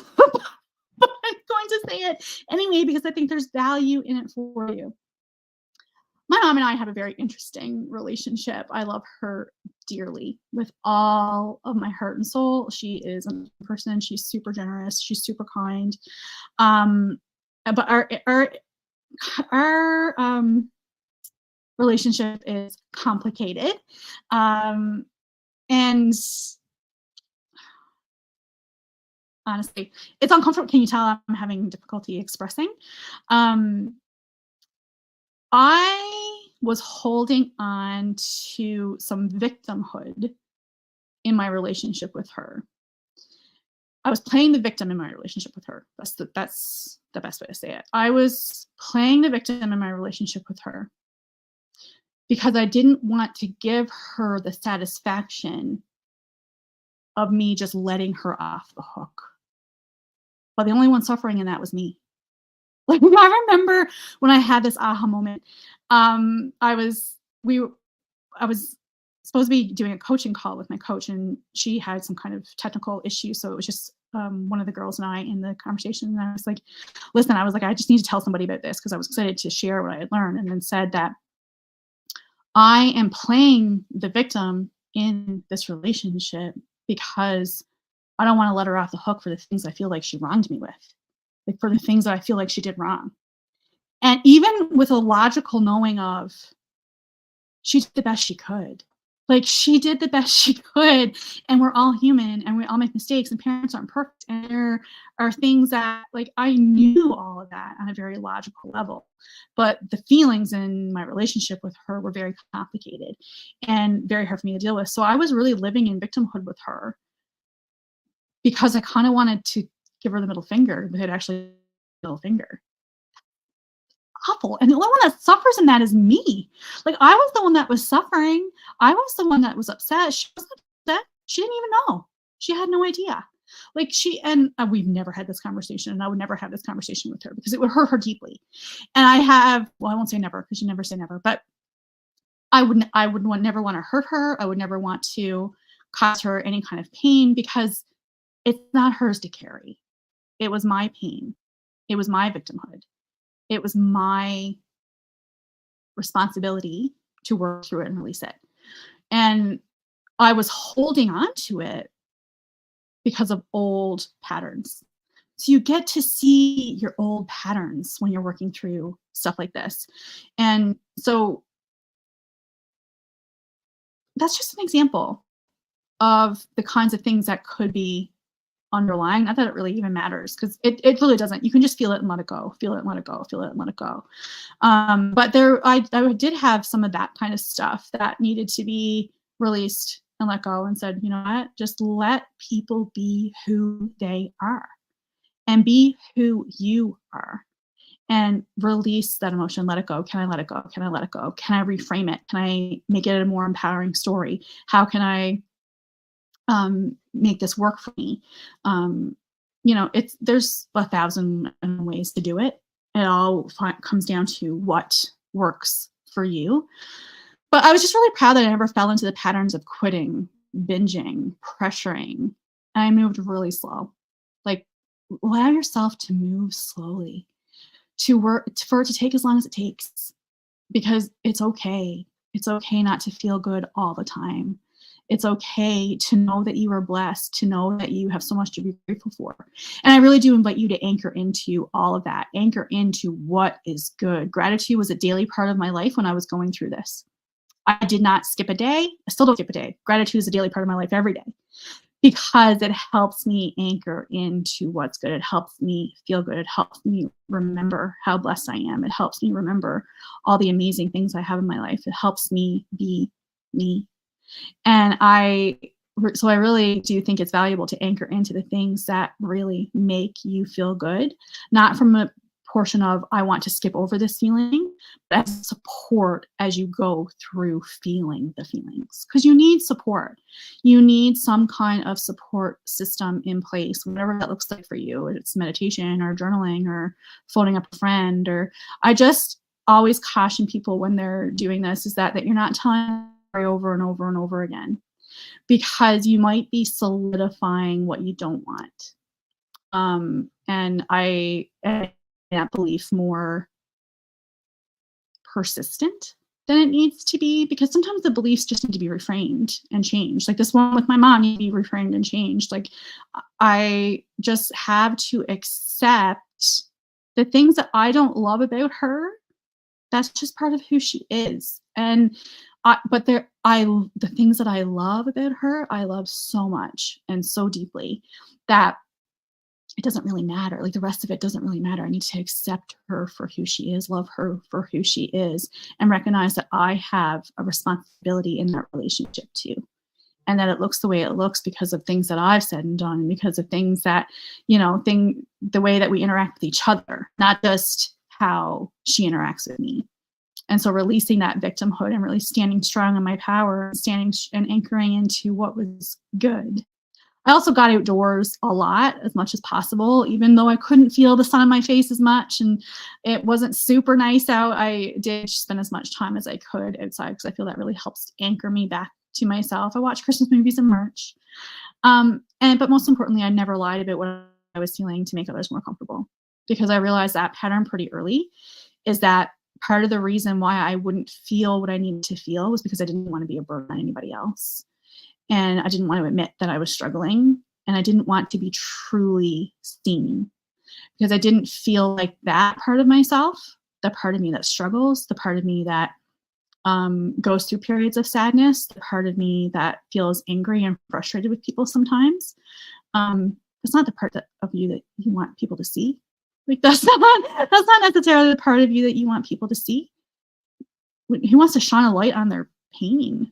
going to say it anyway because I think there's value in it for you. My mom and I have a very interesting relationship. I love her dearly with all of my heart and soul. She is a person. She's super generous. She's super kind. But our relationship is complicated, and honestly, it's uncomfortable. Can you tell I'm having difficulty expressing? I was holding on to some victimhood in my relationship with her. I was playing the victim in my relationship with her. That's the best way to say it. I was playing the victim in my relationship with her because I didn't want to give her the satisfaction of me just letting her off the hook. But the only one suffering in that was me. Like I remember when I had this aha moment. I was supposed to be doing a coaching call with my coach, and she had some kind of technical issue. So it was just one of the girls and I in the conversation. And I was like, listen, I just need to tell somebody about this because I was excited to share what I had learned, and then said that I am playing the victim in this relationship because I don't want to let her off the hook for the things I feel like she wronged me with, like for the things that I feel like she did wrong. And even with a logical knowing of she did the best she could. Like she did the best she could, and we're all human and we all make mistakes and parents aren't perfect. And there are things that like I knew all of that on a very logical level. But the feelings in my relationship with her were very complicated and very hard for me to deal with. So I was really living in victimhood with her because I kind of wanted to give her the middle finger, but it actually middle finger. Awful. And the only one that suffers in that is me. Like, I was the one that was suffering. I was the one that was upset. She wasn't upset. She didn't even know. She had no idea. Like, we've never had this conversation, and I would never have this conversation with her because it would hurt her deeply. And I won't say never because you never say never, but never want to hurt her. I would never want to cause her any kind of pain because it's not hers to carry. It was my pain. It was my victimhood. It was my responsibility to work through it and release it. And I was holding on to it because of old patterns. So you get to see your old patterns when you're working through stuff like this. And so that's just an example of the kinds of things that could be underlying. Not that it really even matters, because it really doesn't. You can just feel it and let it go. Feel it and let it go. Feel it and let it go. But I did have some of that kind of stuff that needed to be released and let go, and said, you know what? Just let people be who they are, and be who you are, and release that emotion. Let it go. Can I let it go? Can I let it go? Can I reframe it? Can I make it a more empowering story? How can I make this work for me? There's 1,000 ways to do it. It all comes down to what works for you. But I was just really proud that I never fell into the patterns of quitting, binging, pressuring. And I moved really slow. Like, allow yourself to move slowly, for it to take as long as it takes, because it's okay. It's okay not to feel good all the time. It's okay to know that you are blessed, to know that you have so much to be grateful for. And I really do invite you to anchor into all of that, anchor into what is good. Gratitude was a daily part of my life when I was going through this. I did not skip a day. I still don't skip a day. Gratitude is a daily part of my life every day, because it helps me anchor into what's good. It helps me feel good. It helps me remember how blessed I am. It helps me remember all the amazing things I have in my life. It helps me be me. And so I really do think it's valuable to anchor into the things that really make you feel good, not from a portion of, I want to skip over this feeling, but as support as you go through feeling the feelings. Because you need support. You need some kind of support system in place, whatever that looks like for you. It's meditation or journaling or phoning up a friend. Or I just always caution people when they're doing this is that you're not telling over and over and over again, because you might be solidifying what you don't want. And I that belief more persistent than it needs to be, because sometimes the beliefs just need to be reframed and changed. Like this one with my mom need to be reframed and changed. Like, I just have to accept the things that I don't love about her. That's just part of who she is. And the things that I love about her, I love so much and so deeply that it doesn't really matter. Like, the rest of it doesn't really matter. I need to accept her for who she is, love her for who she is, and recognize that I have a responsibility in that relationship too. And that it looks the way it looks because of things that I've said and done, and because of things that, the way that we interact with each other, not just how she interacts with me. And so releasing that victimhood and really standing strong in my power, standing and anchoring into what was good. I also got outdoors a lot, as much as possible, even though I couldn't feel the sun on my face as much and it wasn't super nice out. I did spend as much time as I could outside, because I feel that really helps anchor me back to myself. I watched Christmas movies in March. But most importantly, I never lied about what I was feeling to make others more comfortable, because I realized that pattern pretty early is that part of the reason why I wouldn't feel what I needed to feel was because I didn't want to be a burden on anybody else. And I didn't want to admit that I was struggling, and I didn't want to be truly seen, because I didn't feel like that part of myself, the part of me that struggles, the part of me that goes through periods of sadness, the part of me that feels angry and frustrated with people sometimes, it's not the part of you that you want people to see. Like, that's not necessarily the part of you that you want people to see. Who wants to shine a light on their pain,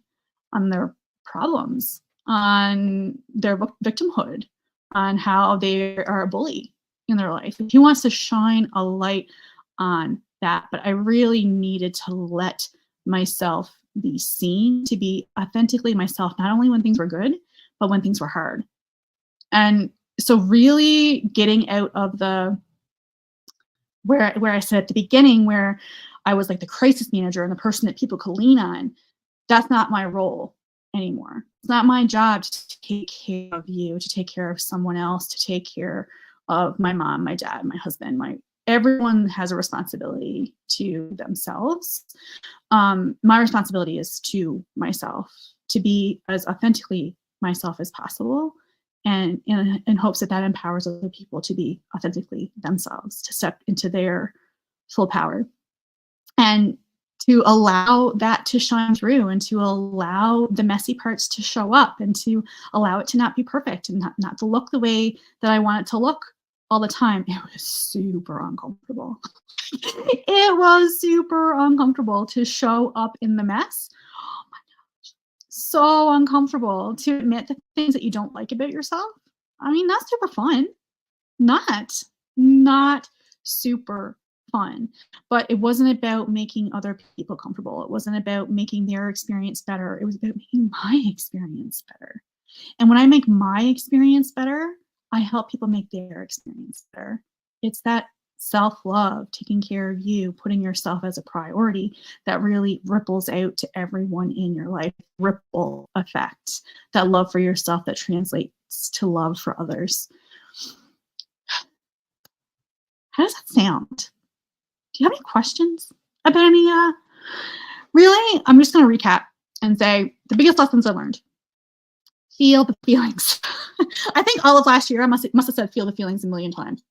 on their problems, on their victimhood? on how they are a bully in their life. He wants to shine a light on that. But I really needed to let myself be seen, to be authentically myself, not only when things were good, but when things were hard. And so really getting out of the where I said at the beginning, where I was like the crisis manager and the person that people could lean on, that's not my role anymore. It's not my job to take care of you, to take care of someone else, to take care of my mom, my dad, my husband, everyone has a responsibility to themselves. My responsibility is to myself, to be as authentically myself as possible, and in hopes that that empowers other people to be authentically themselves, to step into their full power, and to allow that to shine through, and to allow the messy parts to show up, and to allow it to not be perfect, and not to look the way that I want it to look all the time. It was super uncomfortable. It was super uncomfortable to show up in the mess. Oh my gosh. So uncomfortable to admit the things that you don't like about yourself. I mean, that's super fun. Not super fun. But it wasn't about making other people comfortable. It wasn't about making their experience better. It was about making my experience better. And when I make my experience better, I help people make their experience better. It's that self-love, taking care of you, putting yourself as a priority that really ripples out to everyone in your life. Ripple effect, that love for yourself that translates to love for others. How does that sound? Do you have any questions about any really? I'm just going to recap and say the biggest lessons I learned. Feel the feelings. I think all of last year I must have said feel the feelings a million times.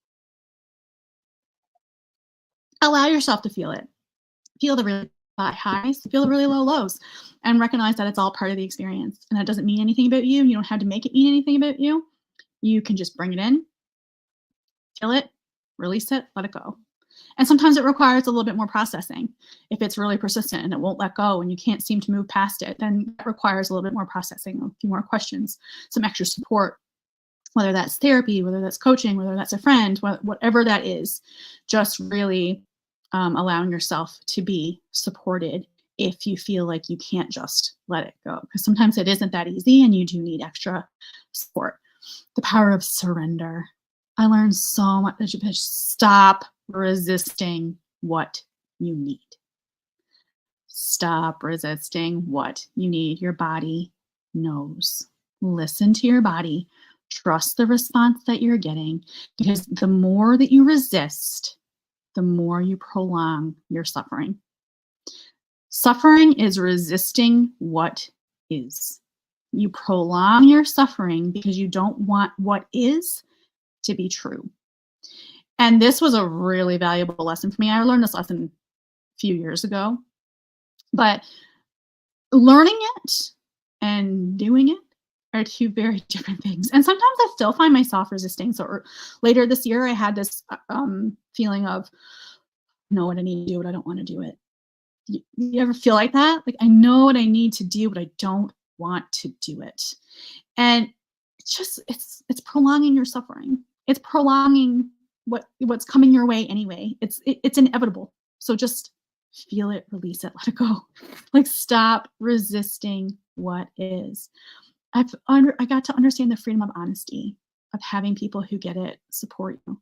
Allow yourself to feel it. Feel the really high highs, feel the really low lows, and recognize that it's all part of the experience, and that doesn't mean anything about you. You don't have to make it mean anything about you. You can just bring it in, feel it, release it, let it go. And sometimes it requires a little bit more processing. If it's really persistent and it won't let go and you can't seem to move past it, then it requires a little bit more processing, a few more questions, some extra support, whether that's therapy, whether that's coaching, whether that's a friend, whatever that is. Just really allowing yourself to be supported if you feel like you can't just let it go. Because sometimes it isn't that easy and you do need extra support. The power of surrender. I learned so much. Stop resisting what you need. Stop resisting what you need. Your body knows. Listen to your body. Trust the response that you're getting, because the more that you resist, the more you prolong your suffering. Suffering is resisting what is. You prolong your suffering because you don't want what is to be true. And this was a really valuable lesson for me. I learned this lesson a few years ago, but learning it and doing it are two very different things. And sometimes I still find myself resisting. So later this year, I had this feeling of, I know what I need to do, but I don't want to do it. You ever feel like that? Like, I know what I need to do, but I don't want to do it. And it's prolonging your suffering. It's prolonging what's coming your way anyway. It's inevitable. So just feel it, release it, let it go. Like, stop resisting what is. I got to understand the freedom of honesty, of having people who get it support you,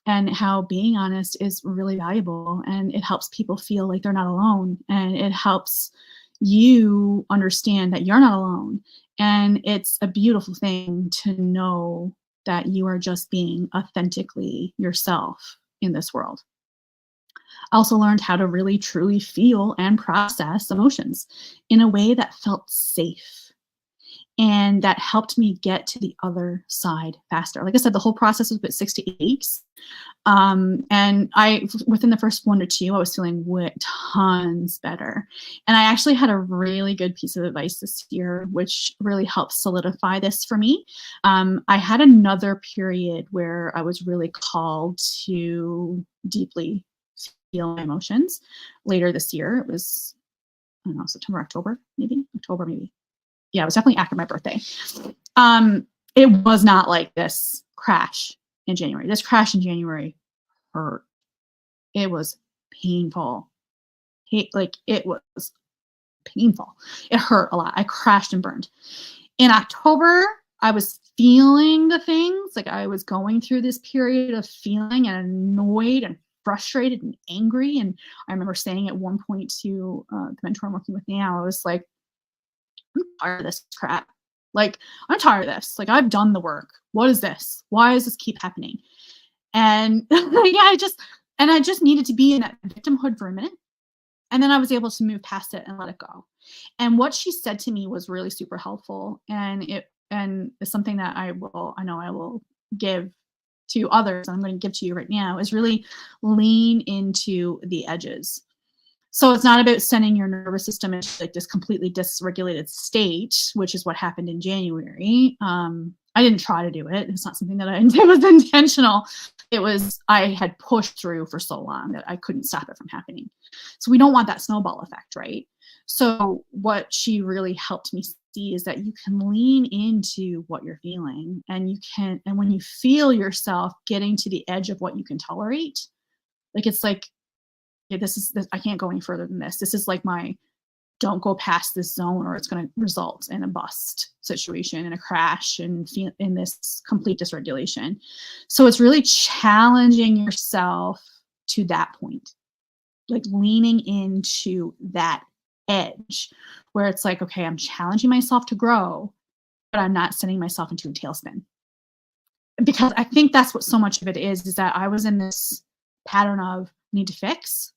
and how being honest is really valuable, and it helps people feel like they're not alone, and it helps you understand that you're not alone. And it's a beautiful thing to know that you are just being authentically yourself in this world. I also learned how to really truly feel and process emotions in a way that felt safe. And that helped me get to the other side faster. Like I said, the whole process was about 6 to 8 weeks. And within the first 1 to 2, I was feeling tons better. And I actually had a really good piece of advice this year, which really helped solidify this for me. I had another period where I was really called to deeply feel my emotions later this year. It was, I don't know, September, October, maybe. Yeah, it was definitely after my birthday. It was not like this crash in January. This crash in January hurt. It was painful. Like, it was painful. It hurt a lot. I crashed and burned. In October, I was feeling the things, like I was going through this period of feeling and annoyed and frustrated and angry. And I remember saying at one point to the mentor I'm working with now, I was like, I'm tired of this crap. Like, I'm tired of this. Like, I've done the work. What is this? Why does this keep happening? And yeah, I just needed to be in that victimhood for a minute. And then I was able to move past it and let it go. And what she said to me was really super helpful. And it's something that I know I will give to others. I'm going to give to you right now, is really lean into the edges. So it's not about sending your nervous system into like this completely dysregulated state, which is what happened in January. I didn't try to do it. It's not something that it was intentional. It was, I had pushed through for so long that I couldn't stop it from happening. So we don't want that snowball effect, right? So what she really helped me see is that you can lean into what you're feeling, and when you feel yourself getting to the edge of what you can tolerate, like, it's like, okay, this, I can't go any further than this. This is like my, don't go past this zone or it's going to result in a bust situation and a crash and in this complete dysregulation. So it's really challenging yourself to that point, like leaning into that edge where it's like, okay, I'm challenging myself to grow, but I'm not sending myself into a tailspin. Because I think that's what so much of it is that I was in this pattern of need to fix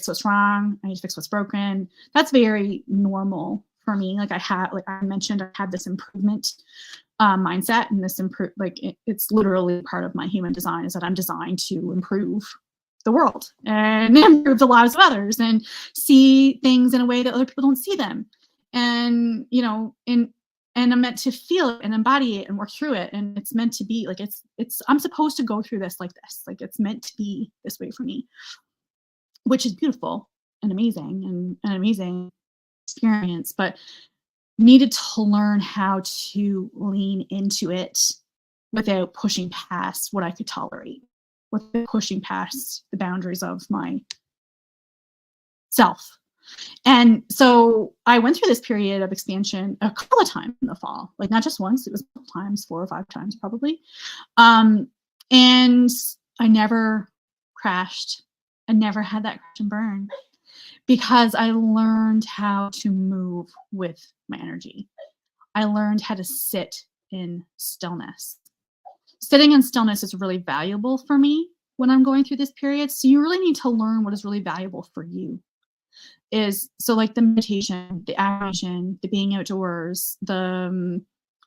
what's wrong. I need to fix what's broken. That's very normal for me. Like I mentioned, I had this improvement mindset, and this it's literally part of my human design, is that I'm designed to improve the world and improve the lives of others and see things in a way that other people don't see them. And, and I'm meant to feel it and embody it and work through it. And it's meant to be like, I'm supposed to go through this like this. Like, it's meant to be this way for me, which is beautiful and amazing and an amazing experience, but needed to learn how to lean into it without pushing past what I could tolerate, without pushing past the boundaries of my self. And so I went through this period of expansion a couple of times in the fall, like not just once, it was times, 4 or 5 times probably. And I never crashed. I never had that crash and burn because I learned how to move with my energy. I learned how to sit in stillness. Sitting in stillness is really valuable for me when I'm going through this period. So you really need to learn what is really valuable for you. So like the meditation, the affirmation, the being outdoors, the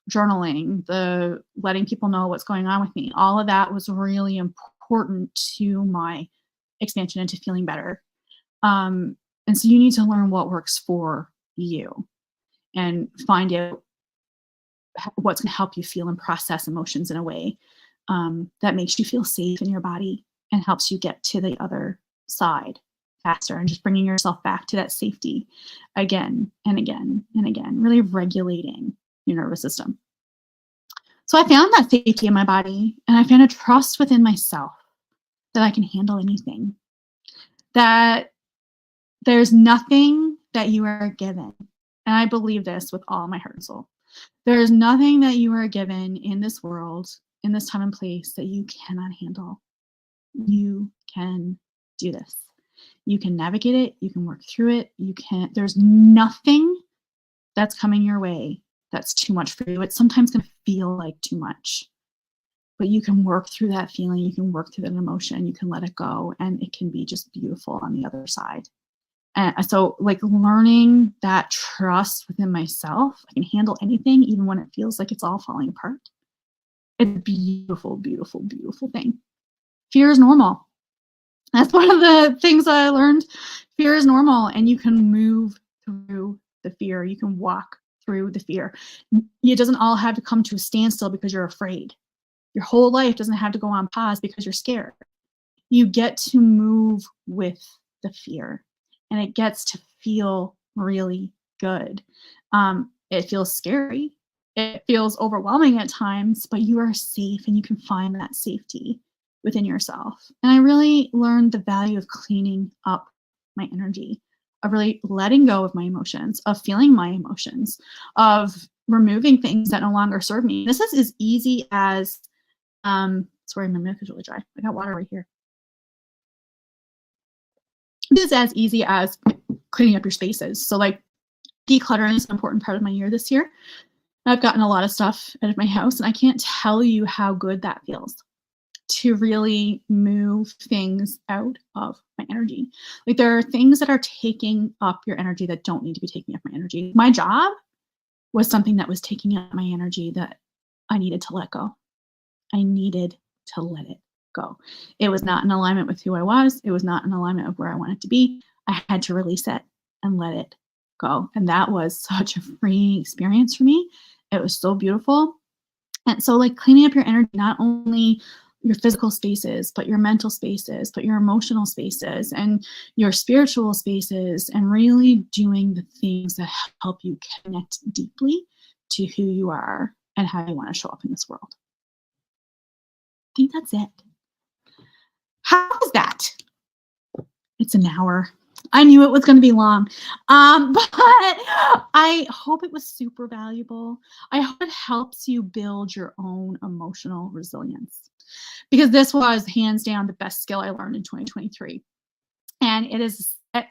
journaling, the letting people know what's going on with me, all of that was really important to my expansion into feeling better. And so you need to learn what works for you and find out what's going to help you feel and process emotions in a way that makes you feel safe in your body and helps you get to the other side faster, and just bringing yourself back to that safety again and again and again, really regulating your nervous system. So I found that safety in my body, and I found a trust within myself that I can handle anything, that there's nothing that you are given. And I believe this with all my heart and soul. There is nothing that you are given in this world, in this time and place, that you cannot handle. You can do this. You can navigate it. You can work through it. There's nothing that's coming your way that's too much for you. It's sometimes going to feel like too much, but you can work through that feeling. You can work through that emotion. You can let it go, and it can be just beautiful on the other side. And so like learning that trust within myself, I can handle anything, even when it feels like it's all falling apart. It's a beautiful, beautiful, beautiful thing. Fear is normal. That's one of the things I learned. Fear is normal, and you can move through the fear. You can walk through the fear. It doesn't all have to come to a standstill because you're afraid. Your whole life doesn't have to go on pause because you're scared. You get to move with the fear, and it gets to feel really good. It feels scary. It feels overwhelming at times, but you are safe and you can find that safety within yourself. And I really learned the value of cleaning up my energy, of really letting go of my emotions, of feeling my emotions, of removing things that no longer serve me. This is as easy as, sorry, my milk is really dry. I got water right here. This is as easy as cleaning up your spaces. So like decluttering is an important part of my year this year. I've gotten a lot of stuff out of my house, and I can't tell you how good that feels to really move things out of my energy. Like there are things that are taking up your energy that don't need to be taking up my energy. My job was something that was taking up my energy that I needed to let go. I needed to let it go. It was not in alignment with who I was. It was not in alignment of where I wanted to be. I had to release it and let it go. And that was such a freeing experience for me. It was so beautiful. And so like cleaning up your energy, not only your physical spaces, but your mental spaces, but your emotional spaces and your spiritual spaces, and really doing the things that help you connect deeply to who you are and how you want to show up in this world. I think that's it. How was that? It's an hour. I knew it was going to be long, but I hope it was super valuable. I hope it helps you build your own emotional resilience, because this was hands down the best skill I learned in 2023. And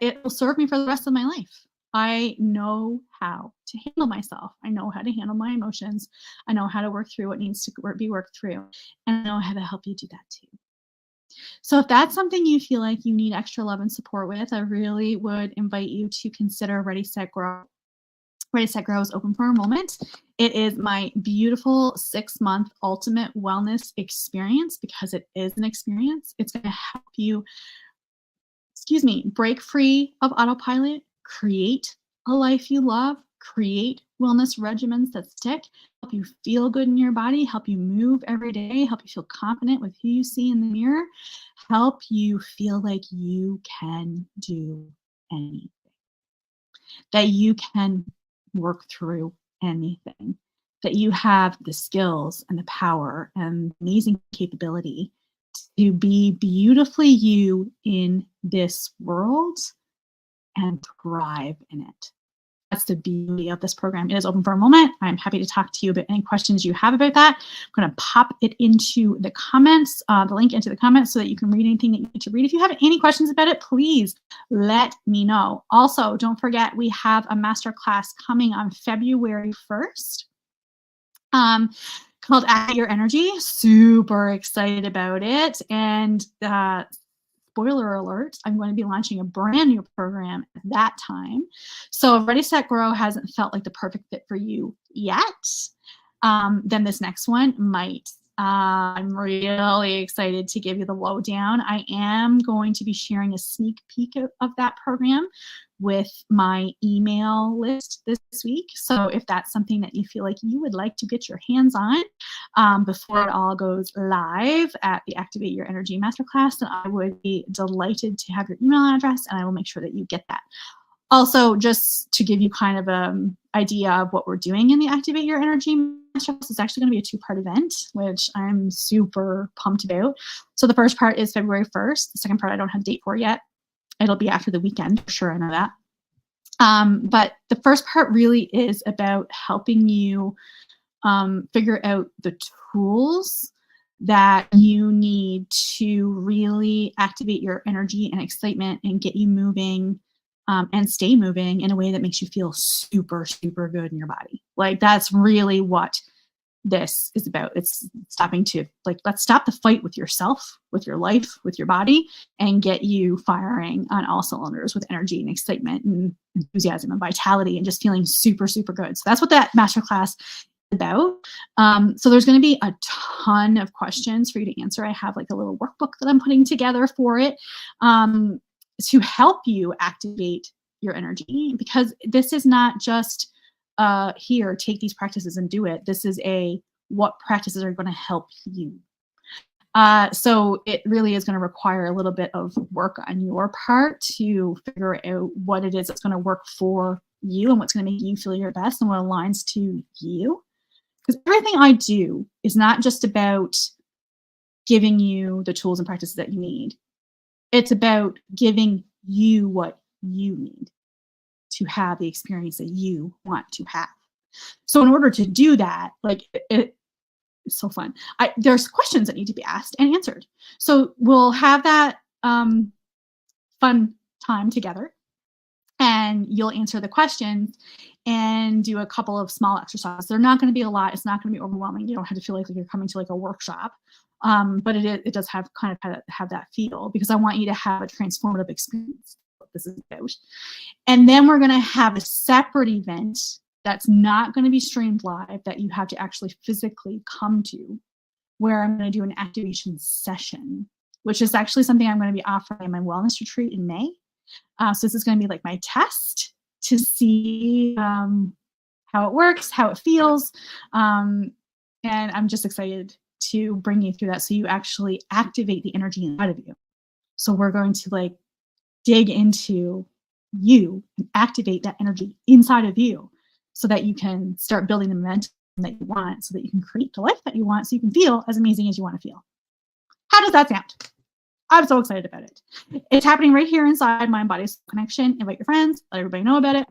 it will serve me for the rest of my life. I know how to handle myself. I know how to handle my emotions. I know how to work through what needs to be worked through. And I know how to help you do that too. So if that's something you feel like you need extra love and support with, I really would invite you to consider Ready, Set, Grow. Ready, Set, Grow is open for enrollment. It is my beautiful 6-month ultimate wellness experience, because it is an experience. It's going to help you, break free of autopilot, create a life you love, create wellness regimens that stick, help you feel good in your body, help you move every day, help you feel confident with who you see in the mirror, help you feel like you can do anything, that you can work through anything, that you have the skills and the power and amazing capability to be beautifully you in this world and thrive in it. That's the beauty of this program. It is open for enrollment. I'm happy to talk to you about any questions you have about that. I'm going to pop it into the comments, the link into the comments, so that you can read anything that you need to read. If you have any questions about it, please let me know. Also, don't forget, we have a masterclass coming on February 1st. Called Activate Your Energy. Super excited about it. And spoiler alert, I'm going to be launching a brand new program at that time. So if Ready, Set, Grow hasn't felt like the perfect fit for you yet, then this next one might. I'm really excited to give you the lowdown. I am going to be sharing a sneak peek of that program with my email list this week. So if that's something that you feel like you would like to get your hands on before it all goes live at the Activate Your Energy Masterclass, then I would be delighted to have your email address, and I will make sure that you get that. Also, just to give you kind of an idea of what we're doing in the Activate Your Energy Masterclass, it's actually going to be a 2-part event, which I'm super pumped about. So the first part is February 1st. The second part I don't have a date for yet. It'll be after the weekend, for sure, I know that. But the first part really is about helping you figure out the tools that you need to really activate your energy and excitement and get you moving and stay moving in a way that makes you feel super, super good in your body. Like that's really what this is about. It's stopping to let's stop the fight with yourself, with your life, with your body, and get you firing on all cylinders with energy and excitement and enthusiasm and vitality and just feeling super, super good. So that's what that masterclass about. So there's going to be a ton of questions for you to answer. I have like a little workbook that I'm putting together for it to help you activate your energy, because this is not just here, take these practices and do it. This is what practices are going to help you. So it really is going to require a little bit of work on your part to figure out what it is that's going to work for you and what's going to make you feel your best and what aligns to you. Because everything I do is not just about giving you the tools and practices that you need. It's about giving you what you need to have the experience that you want to have. So in order to do that, like it's so fun. There's questions that need to be asked and answered. So we'll have that fun time together, and you'll answer the questions and do a couple of small exercises. They're not going to be a lot. It's not going to be overwhelming. You don't have to feel like you're coming to like a workshop. But it does have kind of have that feel, because I want you to have a transformative experience. What this is about. And then we're going to have a separate event that's not going to be streamed live, that you have to actually physically come to, where I'm going to do an activation session, which is actually something I'm going to be offering in my wellness retreat in May. So this is going to be like my test to see how it works, how it feels. And I'm just excited to bring you through that, so you actually activate the energy inside of you. So we're going to like dig into you and activate that energy inside of you, so that you can start building the momentum that you want, so that you can create the life that you want, so you can feel as amazing as you want to feel. How does that sound? I'm so excited about it. It's happening right here inside Mind Body Soul Connection. Invite your friends, let everybody know about it.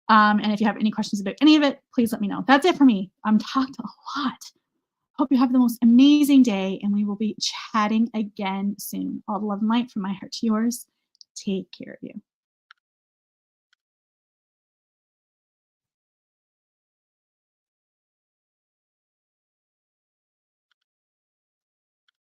And if you have any questions about any of it, please let me know. That's it for me. I'm talked a lot. Hope you have the most amazing day, and we will be chatting again soon. All the love and light from my heart to yours. Take care of you.